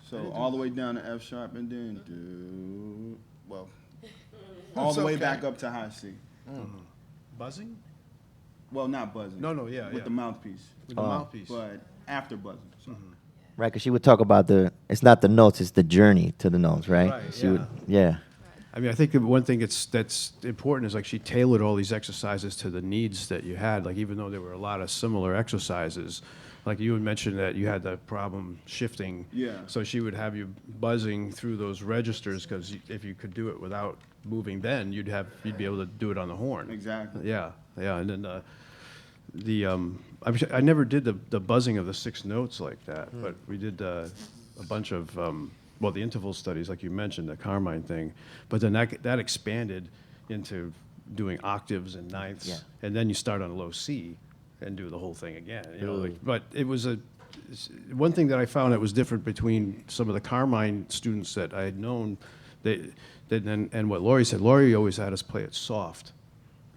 So all the way down to F sharp, and then all the way back up to high C. Buzzing? Well, not buzzing. No, yeah. With the mouthpiece. With the mouthpiece. But after buzzing. So. Right, because she would talk about it's not the notes, it's the journey to the notes, right? Right, She would, yeah. I mean, I think the one thing that's important is, like, she tailored all these exercises to the needs that you had. Like, even though there were a lot of similar exercises, like you had mentioned that you had the problem shifting. Yeah. So she would have you buzzing through those registers, because if you could do it without moving, then you'd be able to do it on the horn. Exactly. Yeah, and then I never did the buzzing of the 6 notes like that, but we did a bunch of the interval studies, like you mentioned, the Carmine thing, but then that expanded into doing octaves and ninths, Yeah. and then you start on a low C and do the whole thing again. You know, but it was one thing that I found that was different between some of the Carmine students that I had known, and what Laurie said. Laurie always had us play it soft.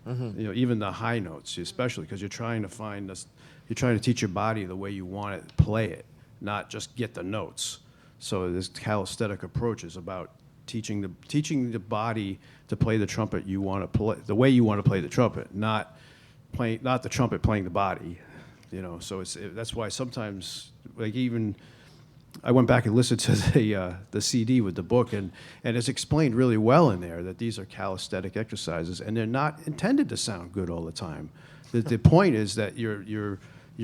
You know, even the high notes, especially, because you're trying to find this. You're trying to teach your body the way you want it to play it, not just get the notes. So this calisthenic approach is about teaching the body to play the trumpet you want to play, the way you want to play the trumpet, not the trumpet playing the body. you know. So that's why sometimes, like, even I went back and listened to the CD with the book, and it's explained really well in there that these are calisthenic exercises, and they're not intended to sound good all the time. The point is that you're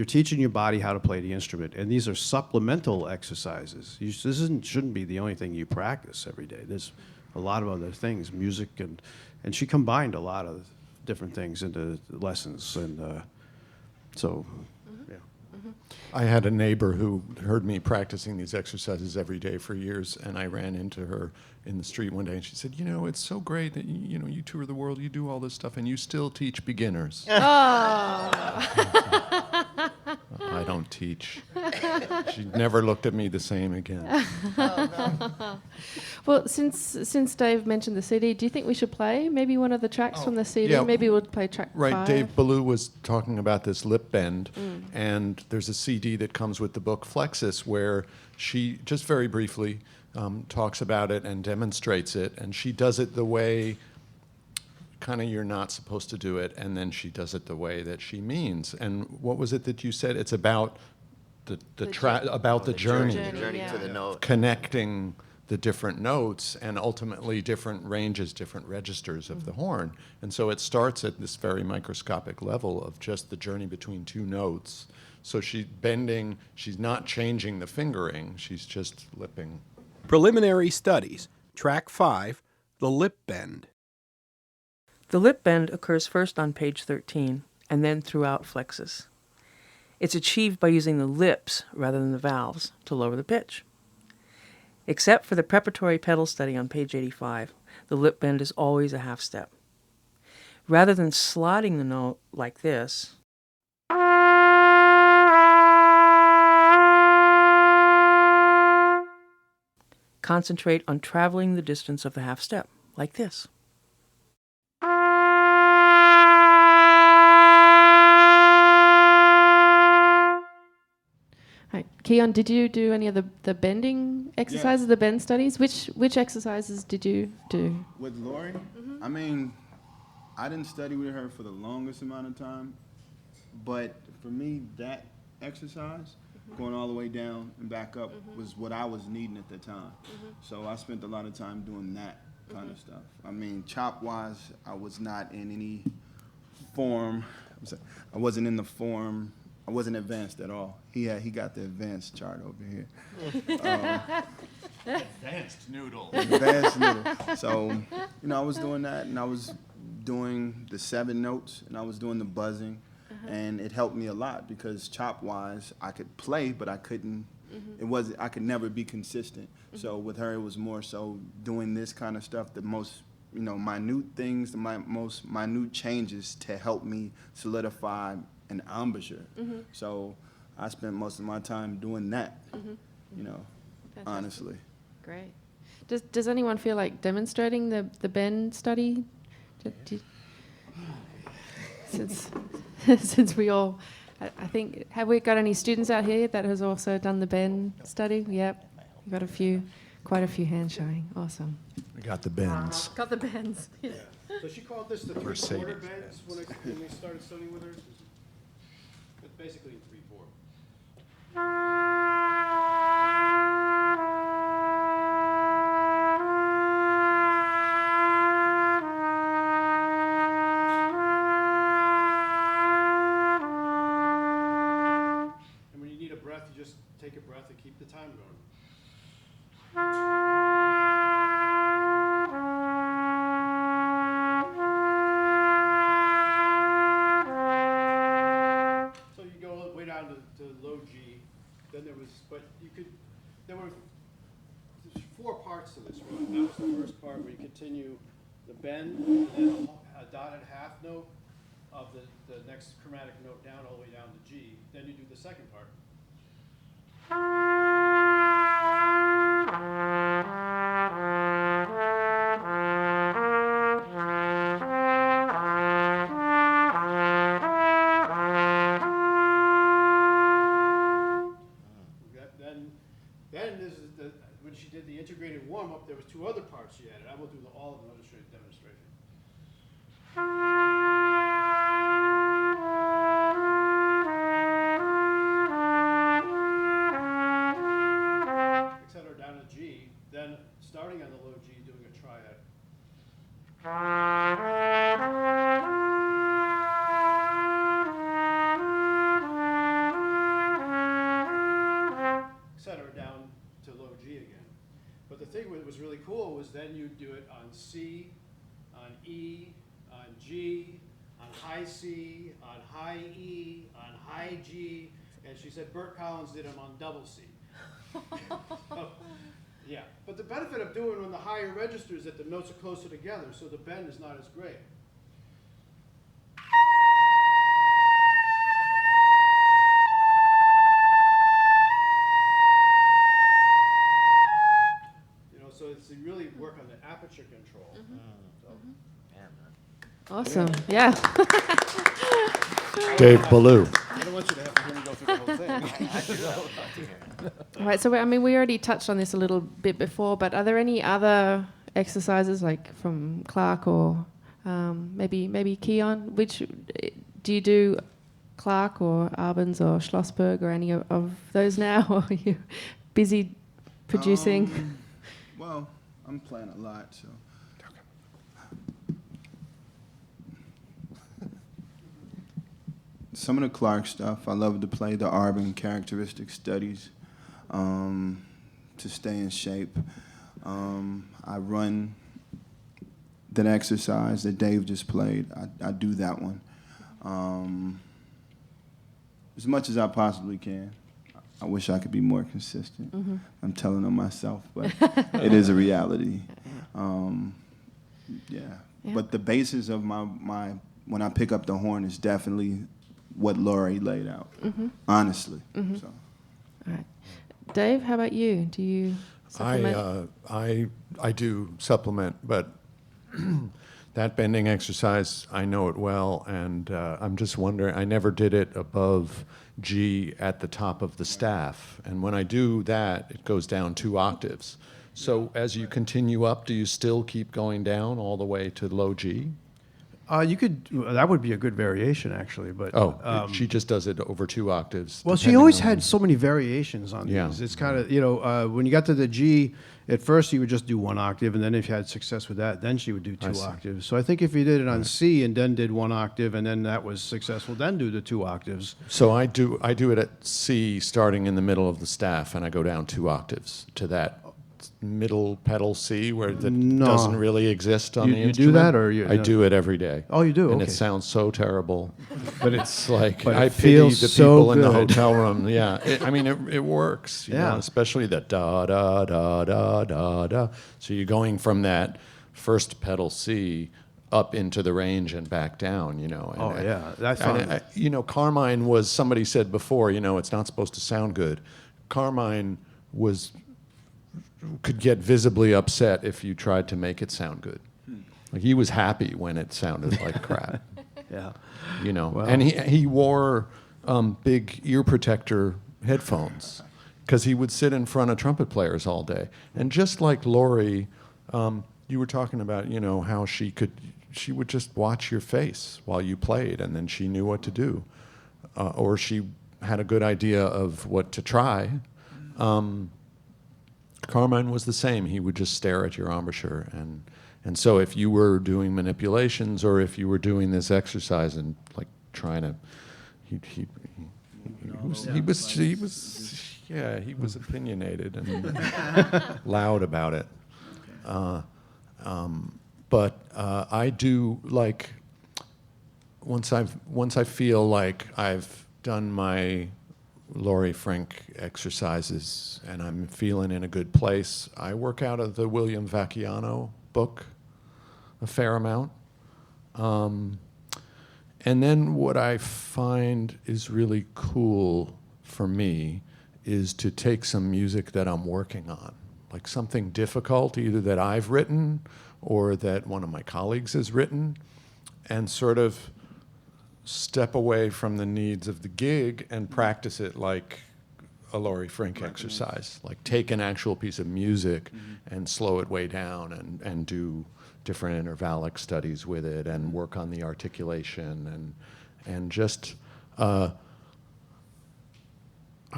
teaching your body how to play the instrument, and these are supplemental exercises. Shouldn't be the only thing you practice every day. There's a lot of other things, music, and she combined a lot of different things into lessons, and so. I had a neighbor who heard me practicing these exercises every day for years, and I ran into her in the street one day, and she said, "You know, it's so great that you tour the world, you do all this stuff, and you still teach beginners." I don't teach. She never looked at me the same again. Well, since Dave mentioned the CD, do you think we should play maybe one of the tracks from the CD? yeah. Maybe we'll play track 5. Right, Dave Ballou was talking about this lip bend, and there's a CD that comes with the book Flexus where she, just very briefly, talks about it and demonstrates it, and she does it the way kind of you're not supposed to do it, and then she does it the way that she means. And what was it that you said? It's about the journey. The journey yeah. to the note. Connecting the different notes and ultimately different ranges, different registers of the horn. And so it starts at this very microscopic level of just the journey between two notes. So she's bending, she's not changing the fingering, she's just lipping. Preliminary studies. Track 5, The Lip Bend. The lip bend occurs first on page 13 and then throughout Flexus. It's achieved by using the lips rather than the valves to lower the pitch. Except for the preparatory pedal study on page 85, the lip bend is always a half step. Rather than sliding the note like this, concentrate on traveling the distance of the half step, like this. Right. Keon, did you do any of the bending exercises, the bend studies? Which exercises did you do? With Laurie, I mean, I didn't study with her for the longest amount of time, but for me, that exercise, going all the way down and back up, was what I was needing at the time. So I spent a lot of time doing that kind of stuff. I mean, chop-wise, I was not in any form. I wasn't in the form. I wasn't advanced at all. He got the advanced chart over here. Advanced noodle. Advanced noodle. So, I was doing that, and I was doing the 7 notes, and I was doing the buzzing, and it helped me a lot because chop-wise, I could play, but I couldn't. I could never be consistent. So with her, it was more so doing this kind of stuff, the most, minute things, the most minute changes to help me solidify an embouchure. So I spent most of my time doing that, honestly. Great. Does anyone feel like demonstrating the bend study? Since we all, I think, have we got any students out here that has also done the bend study? Yep. We've got quite a few hands showing. Awesome. We got the bends. Got the bends. Yeah. So she called this the Mercedes three-quarter bends when we started studying with her. It's basically in 3/4. And when you need a breath, you just take a breath and keep the time going. So you go way down to low G. Then there's 4 parts to this one. That was the first part where you continue the bend, and then a dotted half note of the next chromatic note down all the way down to G. Then you do the second part. Then when she did the integrated warm-up, there was 2 other parts she added. I will do all of them in a demonstration. thing that was really cool was then you'd do it on C, on E, on G, on high C, on high E, on high G, and she said Burt Collins did them on double C. Yeah, but the benefit of doing on the higher registers is that the notes are closer together, so the bend is not as great. So it's really work on the aperture control. Awesome. Yeah. Dave Ballou. I don't want you to have to hear me go through the whole thing. All right. So we already touched on this a little bit before, but are there any other exercises like from Clark or maybe Keon? Which do you do? Clark or Arbens or Schlossberg or any of those now? Or are you busy producing? Well, I'm playing a lot, so. Some of the Clark stuff, I love to play the Arbin characteristic studies to stay in shape. I run that exercise that Dave just played. I do that one as much as I possibly can. I wish I could be more consistent. Mm-hmm. I'm telling on myself, but it is a reality. Yeah. But the basis of my when I pick up the horn is definitely what Laurie laid out, honestly. Mm-hmm. So. All right. Dave, how about you? Do you supplement? I do supplement, but that bending exercise, I know it well, and I'm just wondering, I never did it above G at the top of the staff, and when I do that, it goes down 2 octaves. So as you continue up, do you still keep going down all the way to low G? You could. That would be a good variation, actually. But she just does it over 2 octaves. Well, she always had so many variations on these. It's kind of, when you got to the G, at first you would just do 1 octave, and then if you had success with that, then she would do 2 octaves. So I think if you did it on C and then did 1 octave, and then that was successful, then do the 2 octaves. So I do it at C, starting in the middle of the staff, and I go down 2 octaves to that middle pedal C where that doesn't really exist on the instrument. You do that, or I do it every day. Oh, you do? And okay. it sounds so terrible, but it's like but I it pity feels the so people in the good. hotel room. Yeah, it works. You know, especially the da da da da da da. So you're going from that first pedal C up into the range and back down. You know. And that's fun. Carmine was. Somebody said before. It's not supposed to sound good. Carmine could get visibly upset if you tried to make it sound good. Like he was happy when it sounded like crap. Yeah. Well. And he wore big ear protector headphones because he would sit in front of trumpet players all day. And just like Laurie, you were talking about, how she would just watch your face while you played, and then she knew what to do, or she had a good idea of what to try. Carmine was the same. He would just stare at your embouchure, and so if you were doing manipulations or if you were doing this exercise and like trying to, he was opinionated and loud about it. But I do like once I feel like I've done my Laurie Frink exercises and I'm feeling in a good place, I work out of the William Vacchiano book a fair amount. And then what I find is really cool for me is to take some music that I'm working on, like something difficult, either that I've written or that one of my colleagues has written, and sort of step away from the needs of the gig and practice it like a Laurie Frink exercise, like take an actual piece of music and slow it way down and do different intervallic studies with it and work on the articulation and just I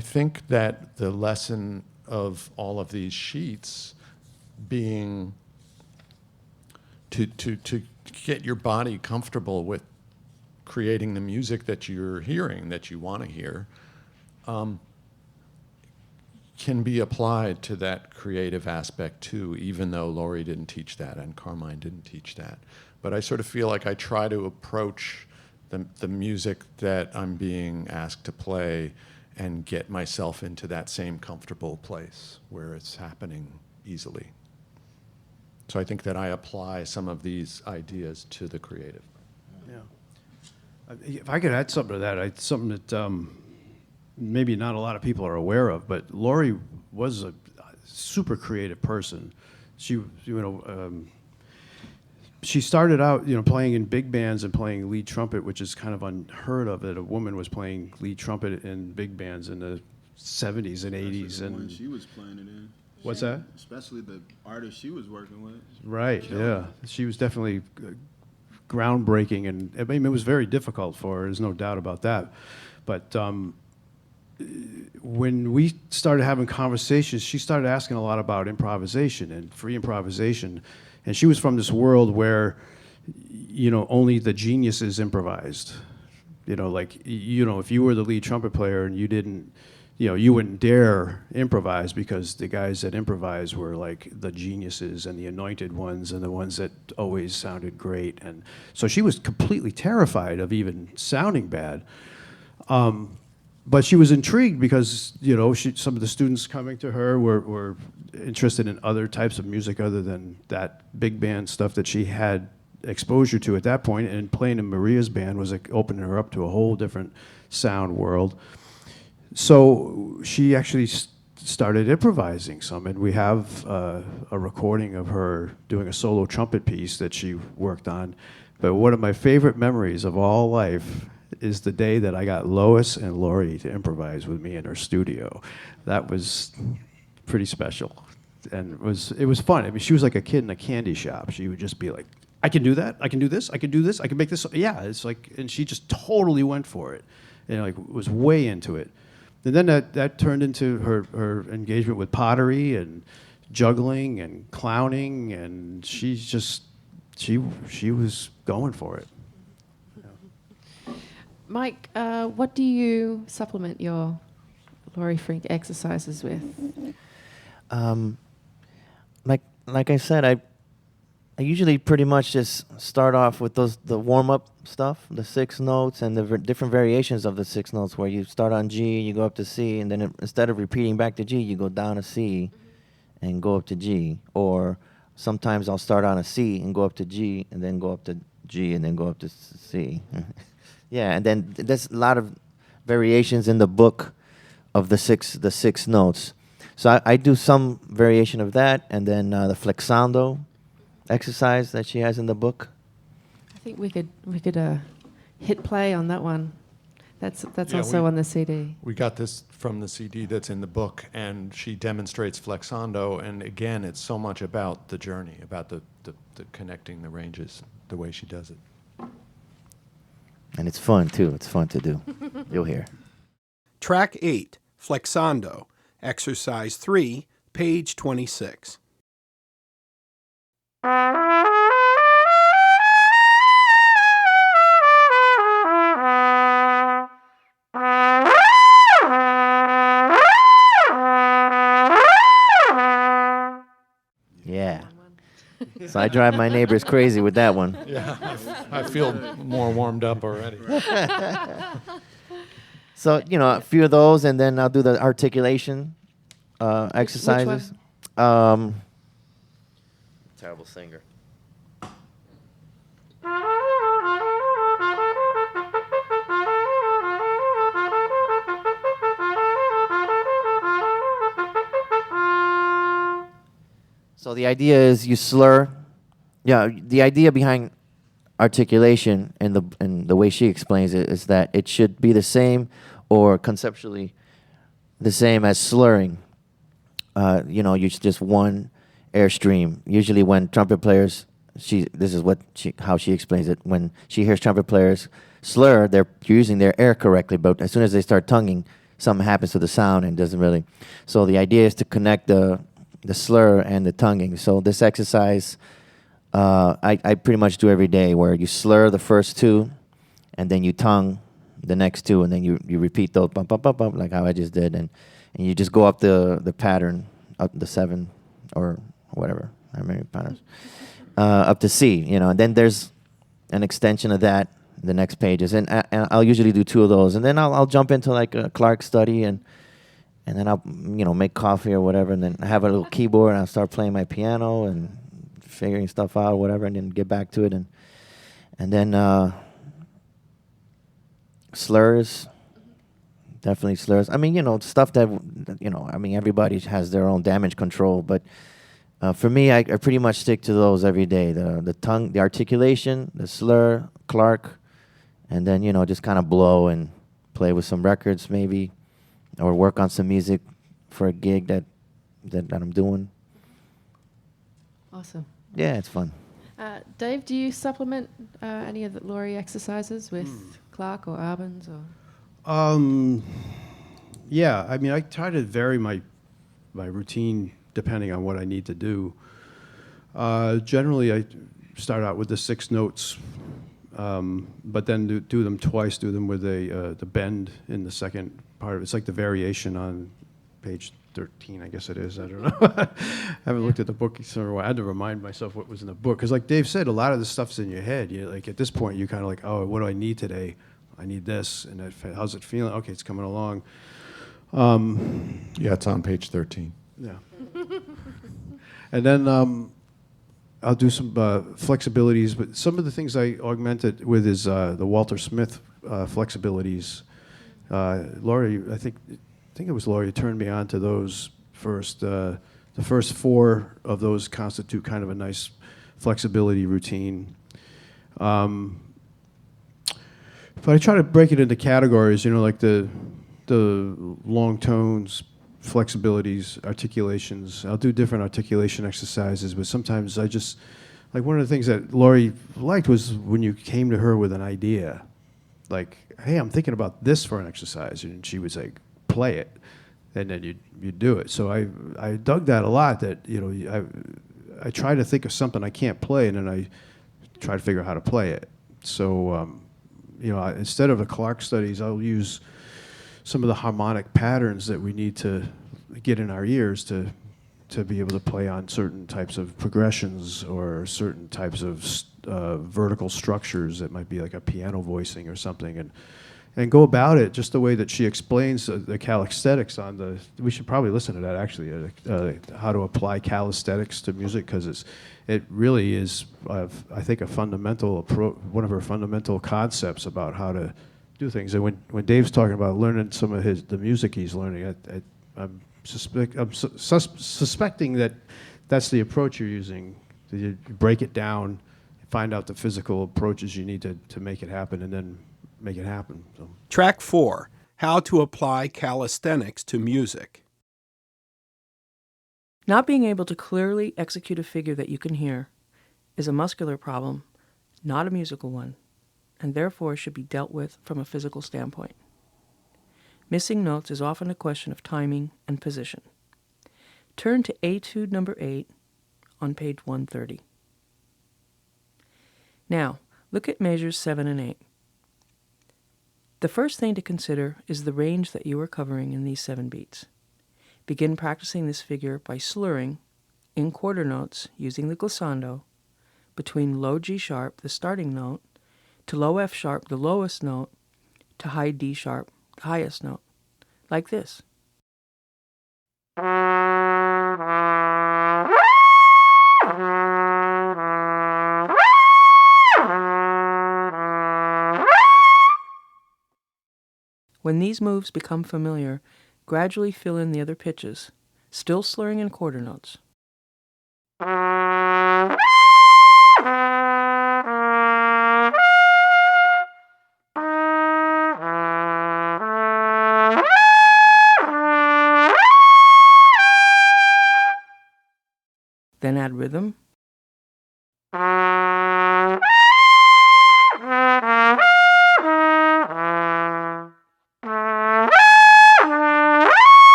think that the lesson of all of these sheets being to get your body comfortable with creating the music that you're hearing, that you want to hear, can be applied to that creative aspect too, even though Laurie didn't teach that and Carmine didn't teach that. But I sort of feel like I try to approach the music that I'm being asked to play and get myself into that same comfortable place where it's happening easily. So I think that I apply some of these ideas to the creative. Yeah. If I could add something to that, something that maybe not a lot of people are aware of, but Laurie was a super creative person. She, she started out, playing in big bands and playing lead trumpet, which is kind of unheard of that a woman was playing lead trumpet in big bands in the 70s and 80s. The and one she was playing it in. What's that? Especially the artist she was working with. Right, yeah. She was definitely groundbreaking, and I mean, it was very difficult for her, there's no doubt about that. But when we started having conversations, she started asking a lot about improvisation and free improvisation. And she was from this world where, only the geniuses improvised. If you were the lead trumpet player and you didn't, you wouldn't dare improvise because the guys that improvised were like the geniuses and the anointed ones and the ones that always sounded great. And so she was completely terrified of even sounding bad. But she was intrigued because, some of the students coming to her were interested in other types of music other than that big band stuff that she had exposure to at that point. And playing in Maria's band was like opening her up to a whole different sound world. So she actually started improvising some, and we have a recording of her doing a solo trumpet piece that she worked on. But one of my favorite memories of all life is the day that I got Lois and Laurie to improvise with me in her studio. That was pretty special, and it was fun. I mean, she was like a kid in a candy shop. She would just be like, "I can do that. I can do this. I can do this. I can make this." Yeah, it's like, and she just totally went for it, and like was way into it. And then that turned into her engagement with pottery and juggling and clowning, and she was going for it. Mike, what do you supplement your Laurie Frink exercises with? Like I said, I usually pretty much just start off with the warm-up stuff, the 6 notes and the different variations of the 6 notes, where you start on G, you go up to C, and then instead of repeating back to G, you go down to C and go up to G. Or sometimes I'll start on a C and go up to G, and then go up to G, and then go up to C. Yeah, and then there's a lot of variations in the book of the six notes. So I do some variation of that, and then the flexando exercise that she has in the book. I think we could hit play on that one. That's also on the CD. We got this from the CD that's in the book, and she demonstrates flexando, and again, it's so much about the journey, about the connecting the ranges, the way she does it. And it's fun, too. It's fun to do. You'll hear. Track 8, Flexando, Exercise 3, page 26. Yeah. So I drive my neighbors crazy with that one. Yeah, I feel more warmed up already. So, a few of those, and then I'll do the articulation exercises. Which one? Terrible singer. So the idea is you slur. Yeah, the idea behind articulation and the way she explains it is that it should be the same, or conceptually the same as slurring. You just one airstream. Usually when trumpet players, this is how she explains it. When she hears trumpet players slur, they're using their air correctly, but as soon as they start tonguing, something happens to the sound and doesn't really. So the idea is to connect the slur and the tonguing. So this exercise, I pretty much do every day, where you slur the first 2, and then you tongue the next two, and then you repeat those bump, bump, bump, bump, like how I just did, and you just go up the pattern, up the 7 or whatever, how many patterns, up to C, you know, and then there's an extension of that, the next pages, and I'll usually do 2 of those, and then I'll jump into like a Clark study, and then I'll, you know, make coffee or whatever, and then I have a little keyboard, and I'll start playing my piano and figuring stuff out or whatever, and then get back to it, and then slurs, definitely slurs. I mean, you know, stuff that, you know, I mean, everybody has their own damage control, but for me, I pretty much stick to those every day. The tongue, the articulation, the slur, Clark, and then, you know, just kind of blow and play with some records maybe, or work on some music for a gig that I'm doing. Awesome. Yeah, it's fun. Dave, do you supplement any of the Laurie exercises with Clark or Arbans or? Yeah, I mean, I try to vary my routine depending on what I need to do. Generally, I start out with the 6 notes, but then do them twice. Do them with the bend in the second part of it. It's like the variation on page 13, I guess it is. I don't know. I haven't looked at the book in a while. I had to remind myself what was in the book. Because like Dave said, a lot of the stuff's in your head. You like at this point, you're kind of like, oh, what do I need today? I need this. And how's it feeling? Okay, it's coming along. Yeah, it's on page 13. Yeah. And then I'll do some flexibilities. But some of the things I augmented with is the Walter Smith flexibilities. Laurie, I think it was Laurie who turned me on to those first. The first 4 of those constitute kind of a nice flexibility routine. But I try to break it into categories, you know, like the long tones, flexibilities, articulations. I'll do different articulation exercises, but sometimes I just, like one of the things that Laurie liked was when you came to her with an idea, like, hey, I'm thinking about this for an exercise, and she was like, play it, and then you do it. So I dug that a lot. That, you know, I try to think of something I can't play, and then I try to figure out how to play it. So you know, instead of the Clark studies, I'll use some of the harmonic patterns that we need to get in our ears to be able to play on certain types of progressions or certain types of vertical structures that might be like a piano voicing or something, and go about it just the way that she explains the calisthenics on the. We should probably listen to that actually, how to apply calisthenics to music, because it really is, I think, a fundamental one of her fundamental concepts about how to do things. And when Dave's talking about learning some of the music he's learning, I'm suspecting that that's the approach you're using. You break it down, find out the physical approaches you need to make it happen, and then make it happen. So. Track 4, How to Apply Calisthenics to Music. Not being able to clearly execute a figure that you can hear is a muscular problem, not a musical one, and therefore should be dealt with from a physical standpoint. Missing notes is often a question of timing and position. Turn to Etude number 8 on page 130. Now, look at measures 7 and 8. The first thing to consider is the range that you are covering in these 7 beats. Begin practicing this figure by slurring in quarter notes using the glissando between low G sharp, the starting note, to low F sharp, the lowest note, to high D sharp, the highest note, like this. When these moves become familiar, gradually fill in the other pitches, still slurring in quarter notes. Then add rhythm.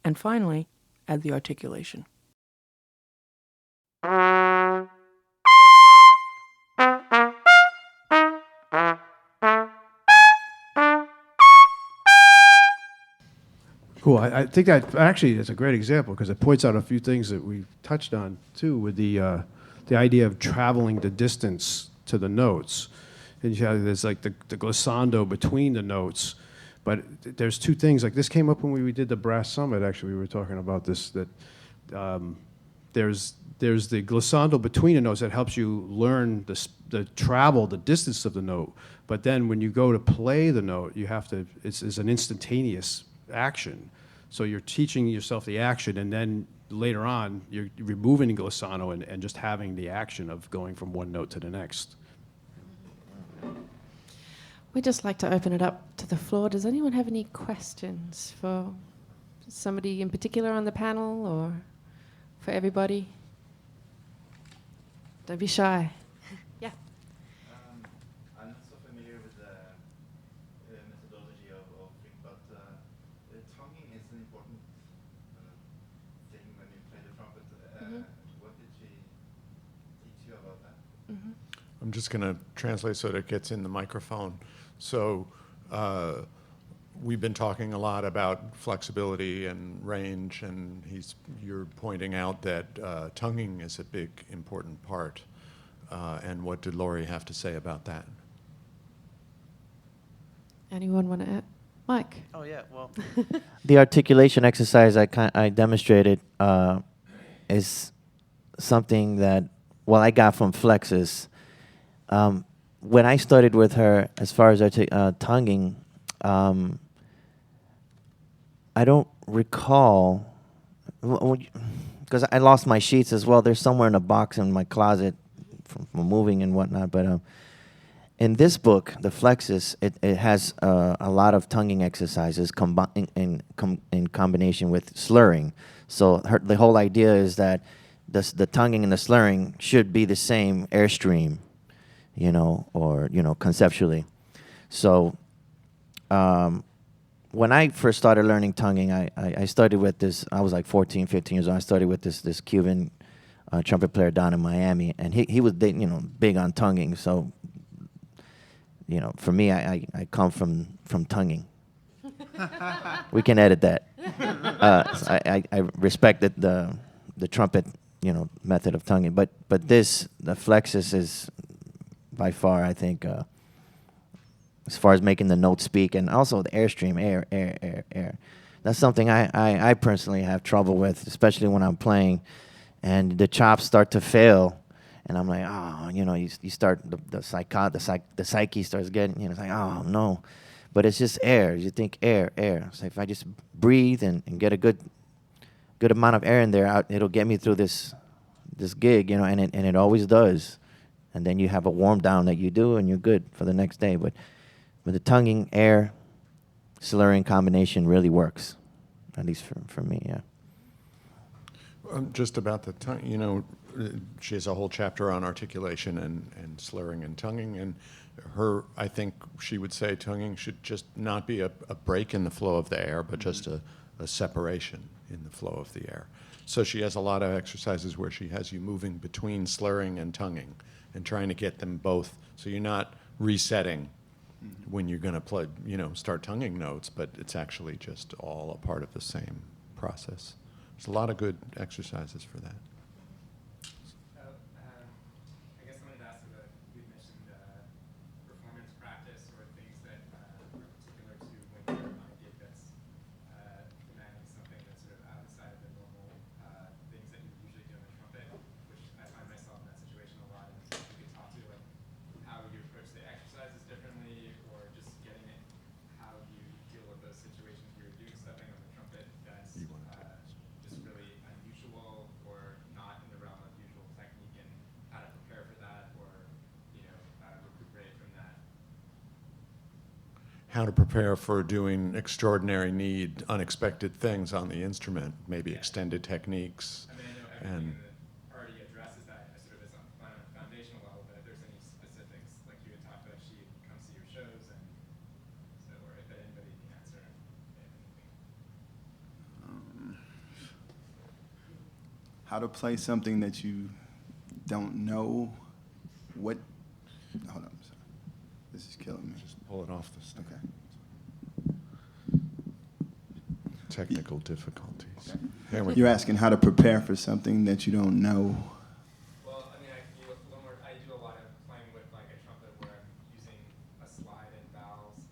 And finally, add the articulation. Cool. I think that actually is a great example because it points out a few things that we've touched on too, with the idea of traveling the distance to the notes. And there's like the glissando between the notes, but there's two things. Like this came up when we did the Brass Summit. Actually, we were talking about this. That there's the glissando between the notes that helps you learn the travel, the distance of the note. But then when you go to play the note, you have to. It's an instantaneous action. So you're teaching yourself the action, and then later on, you're removing glissando and just having the action of going from one note to the next. We'd just like to open it up to the floor. Does anyone have any questions for somebody in particular on the panel or for everybody? Don't be shy. Yeah. I'm not so familiar with the methodology of Frink, but tonguing is an important thing when you play the trumpet. What did she teach you about that? I'm just going to translate so that it gets in the microphone. So we've been talking a lot about flexibility and range, and you're pointing out that tonguing is a big, important part. And what did Laurie have to say about that? Anyone want to add? Mike? Oh, yeah, well. The articulation exercise I demonstrated is something that, I got from Flexus. When I started with her, as far as tonguing, I don't recall, because I lost my sheets as well. They're somewhere in a box in my closet from moving and whatnot. But in this book, the Flexus, it has a lot of tonguing exercises in combination with slurring. So the whole idea is that the tonguing and the slurring should be the same airstream, conceptually. So when I first started learning tonguing, I started with this. I was like 14, 15 years old. I started with this Cuban trumpet player down in Miami, and he was big on tonguing. So for me, I come from tonguing. We can edit that. So I respected the trumpet method of tonguing, but the Flexus is by far, I think, as far as making the note speak, and also the airstream, air. That's something I personally have trouble with, especially when I'm playing, and the chops start to fail, and I'm like, you start the psyche starts getting, it's like, oh no, but it's just air. You think air. So if I just breathe and get a good amount of air in there, it'll get me through this gig, and it always does. And then you have a warm down that you do, and you're good for the next day. But with the tonguing, air, slurring combination really works, at least for me, yeah. Just about the tongue, she has a whole chapter on articulation and slurring and tonguing, and I think she would say tonguing should just not be a break in the flow of the air, but just a separation in the flow of the air. So she has a lot of exercises where she has you moving between slurring and tonguing and trying to get them both, so you're not resetting when you're going to play, start tonguing notes, but it's actually just all a part of the same process. There's a lot of good exercises for that. I guess I wanted to ask about, we mentioned performance practice or things that are particular to when you're on a gig that's demanding something that's sort of outside of the normal things that you usually do on the trumpet, which I find myself in that situation a lot. And if you could talk to how you approach the exercises differently, or just getting it, how you deal with those situations where you're doing something on the trumpet that's just really unusual or not in the realm of usual technique, and how to prepare for that or recuperate from that. How to prepare for doing extraordinary unexpected things on the instrument, maybe extended techniques. I mean, I know everything that already addresses that sort of as on a foundational level, but if there's any specifics, like you had talked about, she comes to your shows, and so, or if anybody can answer anything. How to play something that you don't know what. Hold on, sorry. This is killing me. Just pull it off the stick. Okay. technical difficulties. There we You're go. asking how to prepare for something that you don't know. Well, I mean, I can do a little more. I do a lot of playing with like a trumpet where I'm using a slide and valves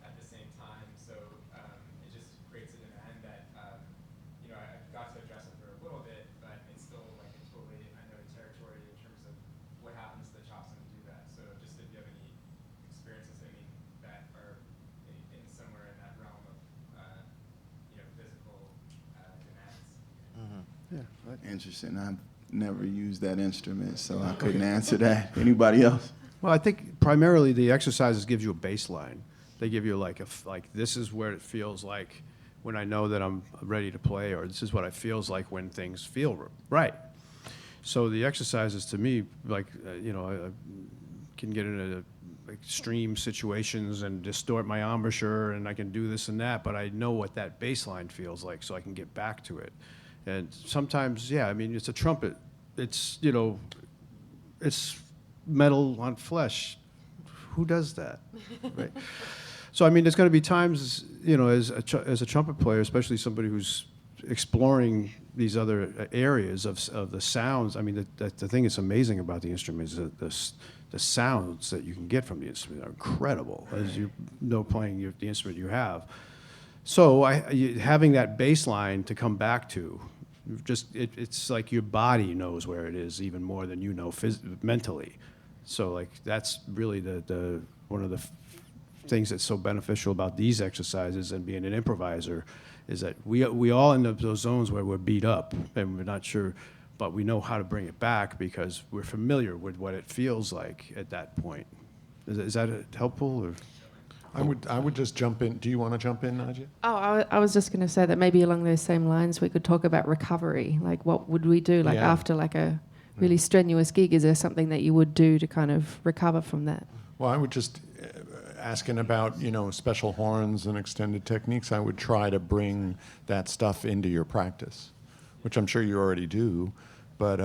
at the same time. So it just creates a demand that I got to address it for a little bit, but it's still like a totally unknown territory in terms of what happens to the chops when you do that. So just if you have any experiences, that are in somewhere in that realm of physical demands. Yeah. Interesting. I've never used that instrument, so I couldn't answer that. Anybody else? Well, I think primarily the exercises gives you a baseline. They give you like this is where it feels like when I know that I'm ready to play, or this is what it feels like when things feel right. So the exercises to me, like I can get into extreme situations and distort my embouchure, and I can do this and that, but I know what that baseline feels like, so I can get back to it. And sometimes, it's a trumpet. It's it's metal on flesh. Who does that? Right. So there's going to be times, as a trumpet player, especially somebody who's exploring these other areas of the sounds. The thing that's amazing about the instrument is that the sounds that you can get from the instrument are incredible, as you know, playing the instrument you have. So having that baseline to come back to, it's like your body knows where it is even more than you know mentally. So that's really the one of the things that's so beneficial about these exercises and being an improviser, is that we all end up those zones where we're beat up and we're not sure, but we know how to bring it back because we're familiar with what it feels like at that point. Is that helpful? Or? I would just jump in. Do you want to jump in, Nadia? Oh, I was just going to say that maybe along those same lines we could talk about recovery. Like, what would we do after a really strenuous gig? Is there something that you would do to kind of recover from that? Well, I would just, asking about, special horns and extended techniques, I would try to bring that stuff into your practice, which I'm sure you already do. But,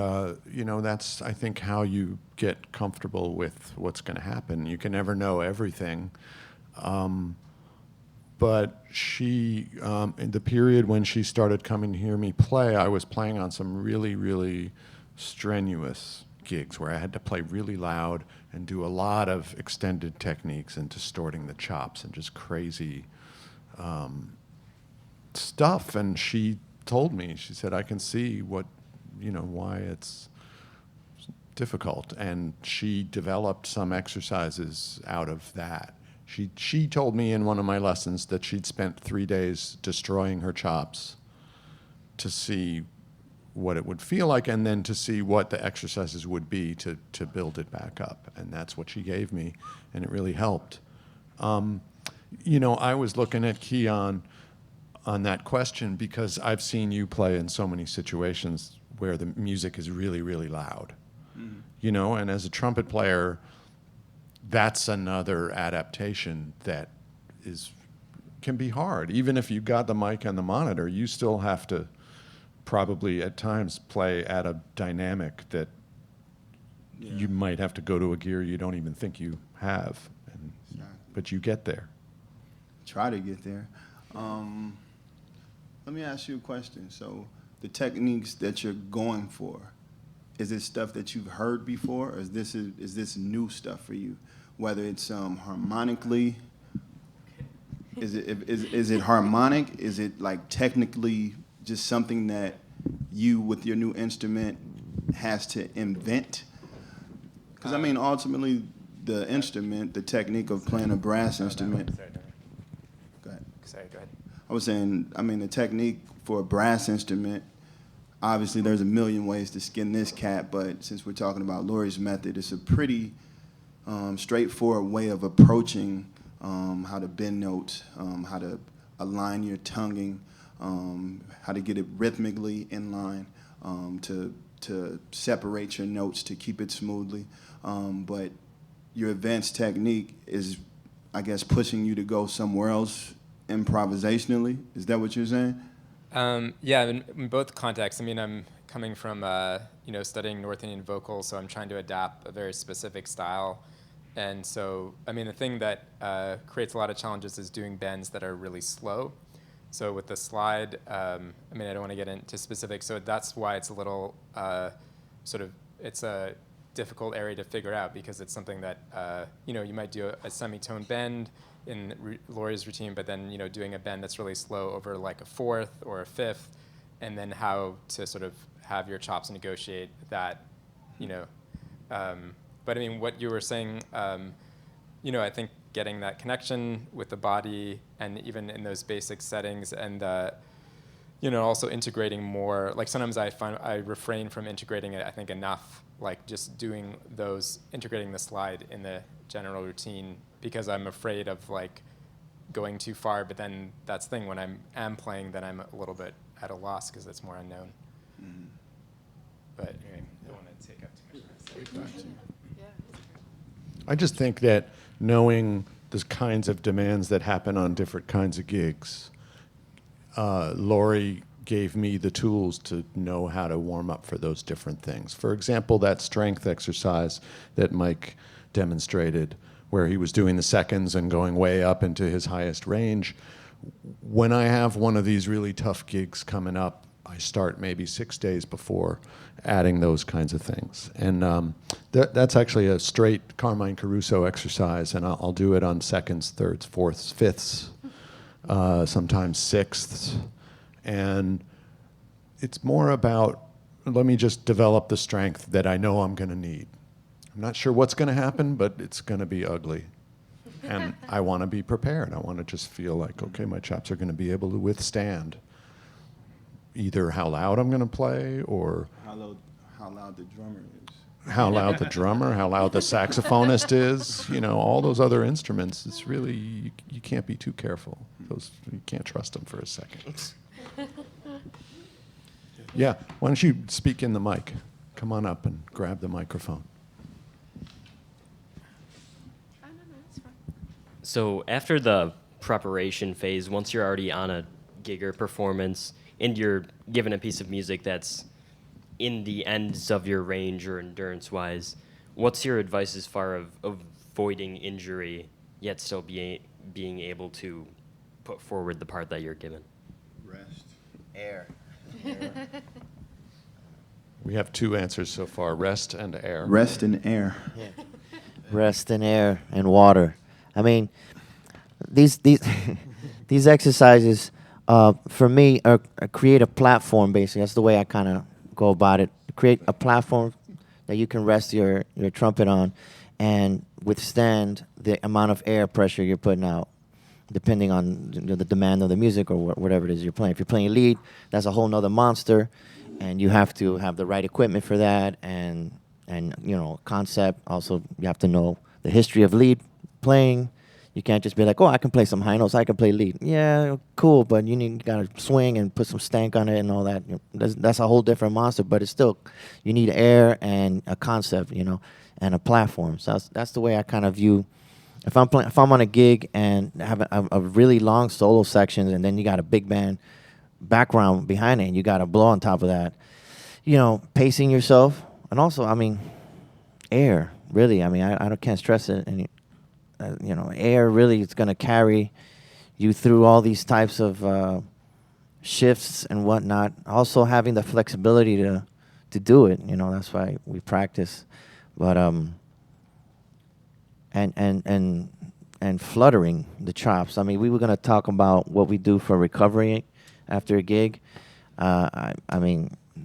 that's, I think, how you get comfortable with what's going to happen. You can never know everything. But she, in the period when she started coming to hear me play, I was playing on some really, really strenuous gigs where I had to play really loud and do a lot of extended techniques and distorting the chops and just crazy stuff. And she told me, she said, I can see why it's difficult. And she developed some exercises out of that. She told me in one of my lessons that she'd spent 3 days destroying her chops to see what it would feel like, and then to see what the exercises would be to build it back up. And that's what she gave me, and it really helped. I was looking at Keon on that question because I've seen you play in so many situations where the music is really, really loud. Mm-hmm. And as a trumpet player, that's another adaptation that can be hard. Even if you've got the mic and the monitor, you still have to probably at times play at a dynamic that you might have to go to a gear you don't even think you have, but you get there. Try to get there. Let me ask you a question. So the techniques that you're going for, is it stuff that you've heard before, or is this new stuff for you? Whether it's harmonically, is it harmonic? Is it technically just something that you, with your new instrument, has to invent? Because ultimately, the instrument, the technique of playing a brass instrument. Go ahead. Sorry, go ahead. I was saying, the technique for a brass instrument, obviously there's a million ways to skin this cat, but since we're talking about Laurie's method, it's a pretty straightforward way of approaching how to bend notes, how to align your tonguing, how to get it rhythmically in line, to separate your notes, to keep it smoothly. But your advanced technique is, I guess, pushing you to go somewhere else improvisationally. Is that what you're saying? Yeah, in both contexts. I'm coming from studying North Indian vocals, so I'm trying to adapt a very specific style. And so, the thing that creates a lot of challenges is doing bends that are really slow. So with the slide, I mean, I don't want to get into specifics, so that's why it's a little it's a difficult area to figure out, because it's something that, you might do a semitone bend in Laurie's routine, but then, doing a bend that's really slow over like a fourth or a fifth, and then how to sort of have your chops negotiate that, But I mean, what you were saying, I think getting that connection with the body, and even in those basic settings, and also integrating more. Like sometimes I find I refrain from integrating it, I think, enough. Like just doing integrating the slide in the general routine, because I'm afraid of like going too far. But then that's the thing, when I am playing, then I'm a little bit at a loss because it's more unknown. Mm-hmm. But anyway, I don't want to take up too much time. I just think that knowing the kinds of demands that happen on different kinds of gigs, Laurie gave me the tools to know how to warm up for those different things. For example, that strength exercise that Mike demonstrated, where he was doing the seconds and going way up into his highest range. When I have one of these really tough gigs coming up, I start maybe 6 days before adding those kinds of things. And that's actually a straight Carmine Caruso exercise, and I'll do it on seconds, thirds, fourths, fifths, sometimes sixths. And it's more about, let me just develop the strength that I know I'm going to need. I'm not sure what's going to happen, but it's going to be ugly. And I want to be prepared. I want to just feel like, okay, my chops are going to be able to withstand either how loud I'm going to play, or how loud the drummer is. How loud the drummer, how loud the saxophonist is, all those other instruments. It's really, you can't be too careful. You can't trust them for a second. Yeah, why don't you speak in the mic? Come on up and grab the microphone. So after the preparation phase, once you're already on a gig or performance, and you're given a piece of music that's in the ends of your range or endurance-wise, what's your advice as far as avoiding injury, yet still being able to put forward the part that you're given? Rest. Air. We have two answers so far, rest and air. Rest and air. Yeah. Rest and air and water. I mean, these these exercises, for me, create a platform, basically. That's the way I kind of go about it. Create a platform that you can rest your trumpet on and withstand the amount of air pressure you're putting out, depending on the demand of the music or whatever it is you're playing. If you're playing lead, that's a whole nother monster, and you have to have the right equipment for that, and concept. Also, you have to know the history of lead playing. You can't just be like, oh, I can play some high notes, I can play lead. Yeah, cool, but you gotta swing and put some stank on it and all that. That's a whole different monster, but it's still, you need air and a concept, and a platform. So that's the way I kind of view. If I'm on a gig and have a really long solo section, and then you got a big band background behind it, and you got to blow on top of that, pacing yourself, and also, air. Really, I can't stress it. And air really is going to carry you through all these types of shifts and whatnot. Also, having the flexibility to do it. That's why we practice. But and fluttering the chops. We were going to talk about what we do for recovery after a gig.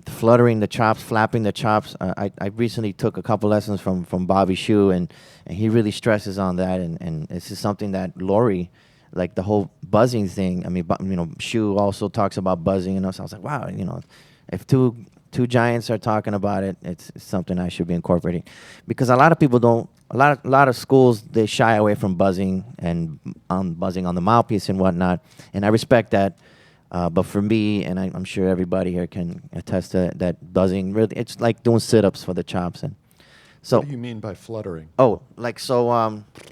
Fluttering the chops, flapping the chops. I recently took a couple lessons from Bobby Shu, and he really stresses on that. And this is something that Laurie, like the whole buzzing thing. Shu also talks about buzzing, so I was like, wow, if two giants are talking about it, it's something I should be incorporating, because a lot of people don't. A lot of schools, they shy away from buzzing and buzzing on the mouthpiece and whatnot, and I respect that. But for me, and I'm sure everybody here can attest to that buzzing, really, it's like doing sit-ups for the chops. And so, what do you mean by fluttering? Oh,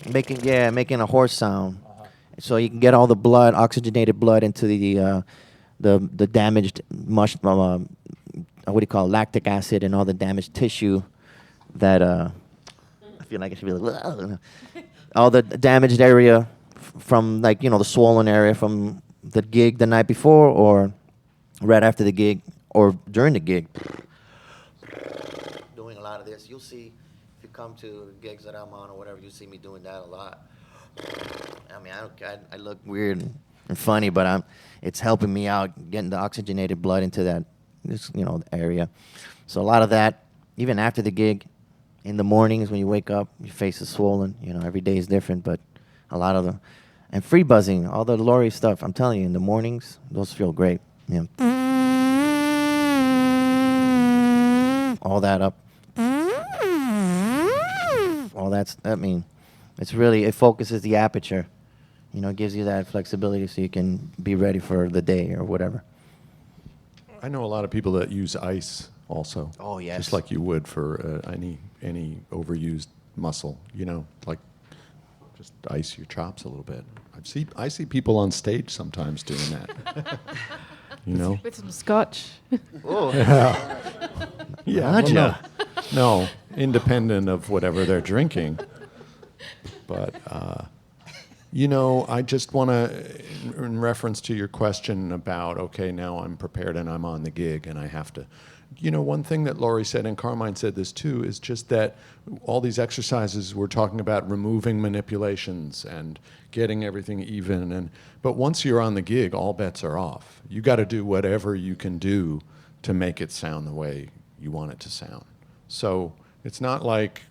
making a horse sound, so you can get all the blood, oxygenated blood, into the damaged what do you call it, lactic acid, and all the damaged tissue that I feel like it should be like all the damaged area from the swollen area from the gig the night before or right after the gig or during the gig. Doing a lot of this. You'll see, if you come to gigs that I'm on or whatever, you'll see me doing that a lot. I mean, I look weird and funny, but it's helping me out getting the oxygenated blood into that, area. So a lot of that, even after the gig, in the mornings when you wake up, your face is swollen. Every day is different, but a lot of them. And free buzzing, all the Laurie stuff, I'm telling you, in the mornings, those feel great. All that up. All that's, it focuses the aperture. It gives you that flexibility so you can be ready for the day or whatever. I know a lot of people that use ice also. Oh, yes. Just like you would for any overused muscle, like just ice your chops a little bit. I see people on stage sometimes doing that. With some scotch. Oh. Yeah. Well, no, independent of whatever they're drinking. But, I just want to, in reference to your question about, okay, now I'm prepared and I'm on the gig and I have to, one thing that Laurie said, and Carmine said this too, is just that all these exercises we're talking about removing manipulations and getting everything even. But once you're on the gig, all bets are off. You got to do whatever you can do to make it sound the way you want it to sound. So it's not like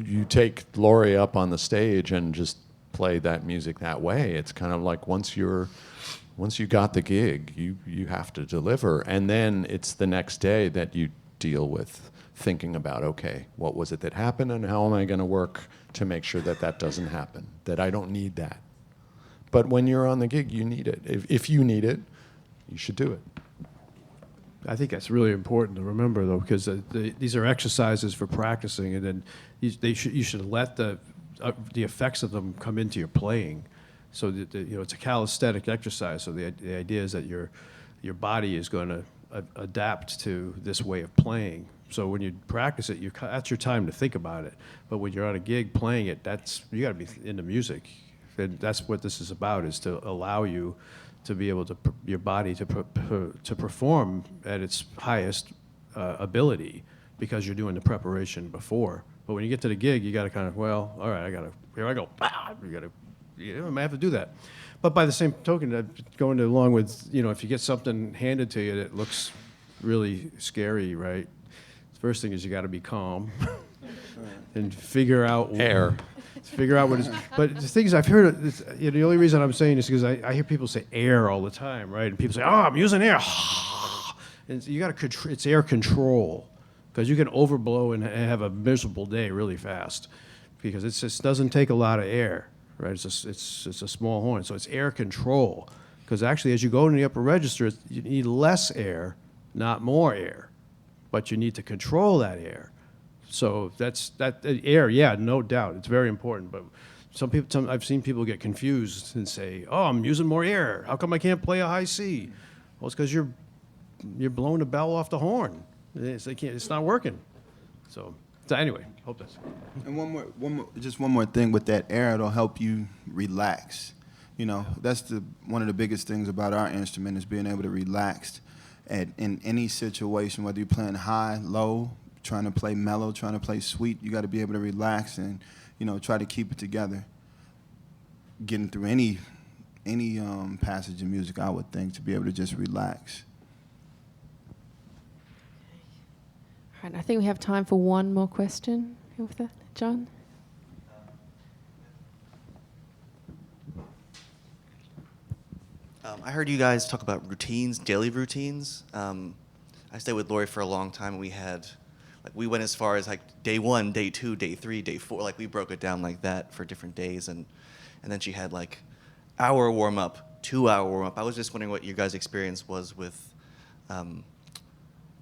you take Laurie up on the stage and just play that music that way. It's kind of like once you got the gig, you have to deliver, and then it's the next day that you deal with thinking about, okay, what was it that happened, and how am I going to work to make sure that that doesn't happen, that I don't need that. But when you're on the gig, you need it. If you need it, you should do it. I think that's really important to remember, though, because these are exercises for practicing, and then you should let the effects of them come into your playing. So that it's a calisthenic exercise. So the idea is that your body is going to adapt to this way of playing. So when you practice it, that's your time to think about it. But when you're on a gig playing it, you got to be into music. And that's what this is about: is to allow you to be able to your body to perform at its highest ability, because you're doing the preparation before. But when you get to the gig, you got to kind of, all right, here I go. I might have to do that. But by the same token, going along with, if you get something handed to you that looks really scary, right? The first thing is you got to be calm and figure out Figure out what is. But the thing is, I've heard the only reason I'm saying this is because I hear people say air all the time, right? And people say, "Oh, I'm using air," and so you got to it's air control, because you can overblow and have a miserable day really fast, because it just doesn't take a lot of air. Right, it's a small horn, so it's air control. Because actually, as you go into the upper register, you need less air, not more air, but you need to control that air. So that's air, yeah, no doubt, it's very important. But I've seen people get confused and say, "Oh, I'm using more air. How come I can't play a high C?" Well, it's because you're blowing the bell off the horn. It's not working. So anyway, hope that's. And one more thing with that air, it'll help you relax. That's one of the biggest things about our instrument, is being able to relax in any situation, whether you're playing high, low, trying to play mellow, trying to play sweet. You got to be able to relax and try to keep it together. Getting through any passage of music, I would think, to be able to just relax. All right, I think we have time for one more question. With that, John? I heard you guys talk about routines, daily routines. I stayed with Laurie for a long time, and we went as far as day 1, day 2, day 3, day 4. We broke it down like that for different days, and then she had hour warm up, 2-hour warm up. I was just wondering what your guys' experience was with,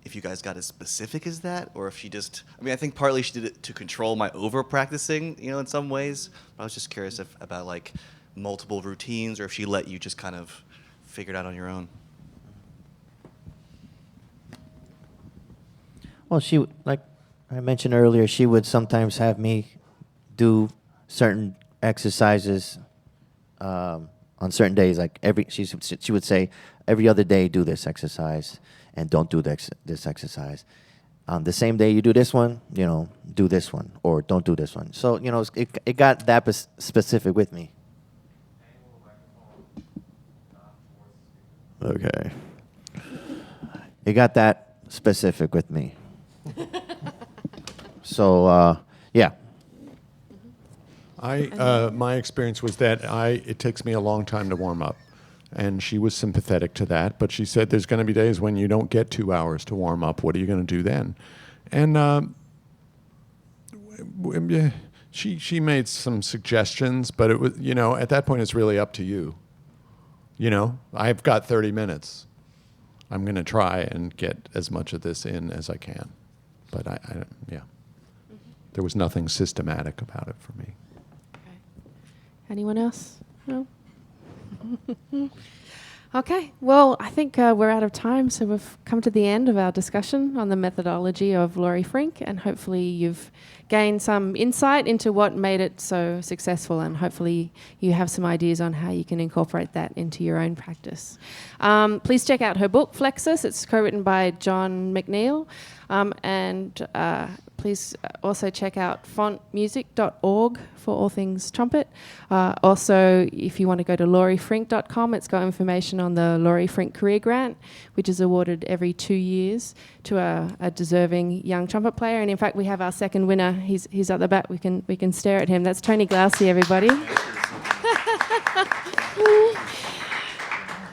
if you guys got as specific as that, or if she just, I think partly she did it to control my over practicing, in some ways. But I was just curious about multiple routines, or if she let you just kind of figure it out on your own. Well, she, like I mentioned earlier, she would sometimes have me do certain exercises on certain days, like she would say, every other day do this exercise, and don't do this exercise. The same day you do this one, do this one, or don't do this one. So, it got that specific with me. Okay. It got that specific with me. So, yeah. My experience was that it takes me a long time to warm up. And she was sympathetic to that, but she said there's going to be days when you don't get 2 hours to warm up. What are you going to do then? And she made some suggestions, but it was, at that point it's really up to you. I've got 30 minutes. I'm going to try and get as much of this in as I can. But yeah. There was nothing systematic about it for me. Okay. Anyone else? No? Okay, well, I think we're out of time, so we've come to the end of our discussion on the methodology of Laurie Frink, and hopefully you've gained some insight into what made it so successful, and hopefully you have some ideas on how you can incorporate that into your own practice. Please check out her book, Flexus. It's co-written by John McNeil, and please also check out fontmusic.org for all things trumpet. Also, if you want to go to lauriefrink.com, it's got information on the Laurie Frink Career Grant, which is awarded every 2 years to a deserving young trumpet player. And in fact, we have our second winner. He's at the back. We can stare at him. That's Tony Glausey, everybody.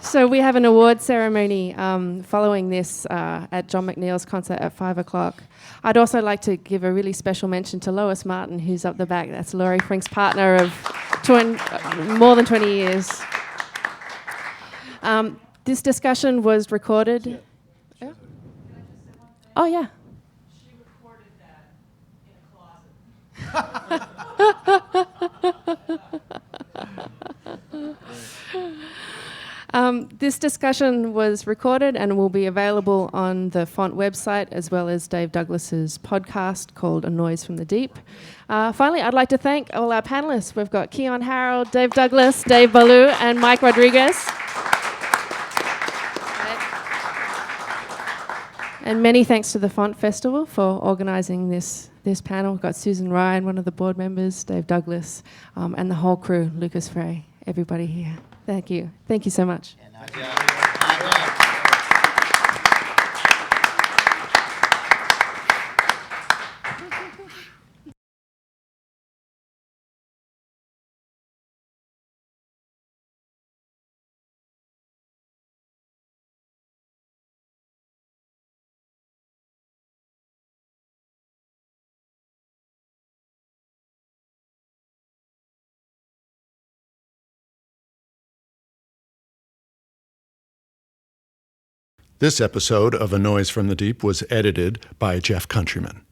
So we have an award ceremony following this at John McNeil's concert at 5 o'clock. I'd also like to give a really special mention to Lois Martin, who's up the back. That's Laurie Frink's partner of more than 20 years. This discussion was recorded. Yeah? Oh, yeah. She recorded that in a closet. This discussion was recorded and will be available on the Font website, as well as Dave Douglas's podcast called A Noise from the Deep. Finally, I'd like to thank all our panelists. We've got Keon Harold, Dave Douglas, Dave Ballou, and Mike Rodriguez. And many thanks to the Font Festival for organising this panel. We've got Susan Ryan, one of the board members, Dave Douglas, and the whole crew, Lucas Frey, everybody here. Thank you. Thank you so much. This episode of A Noise from the Deep was edited by Jeff Countryman.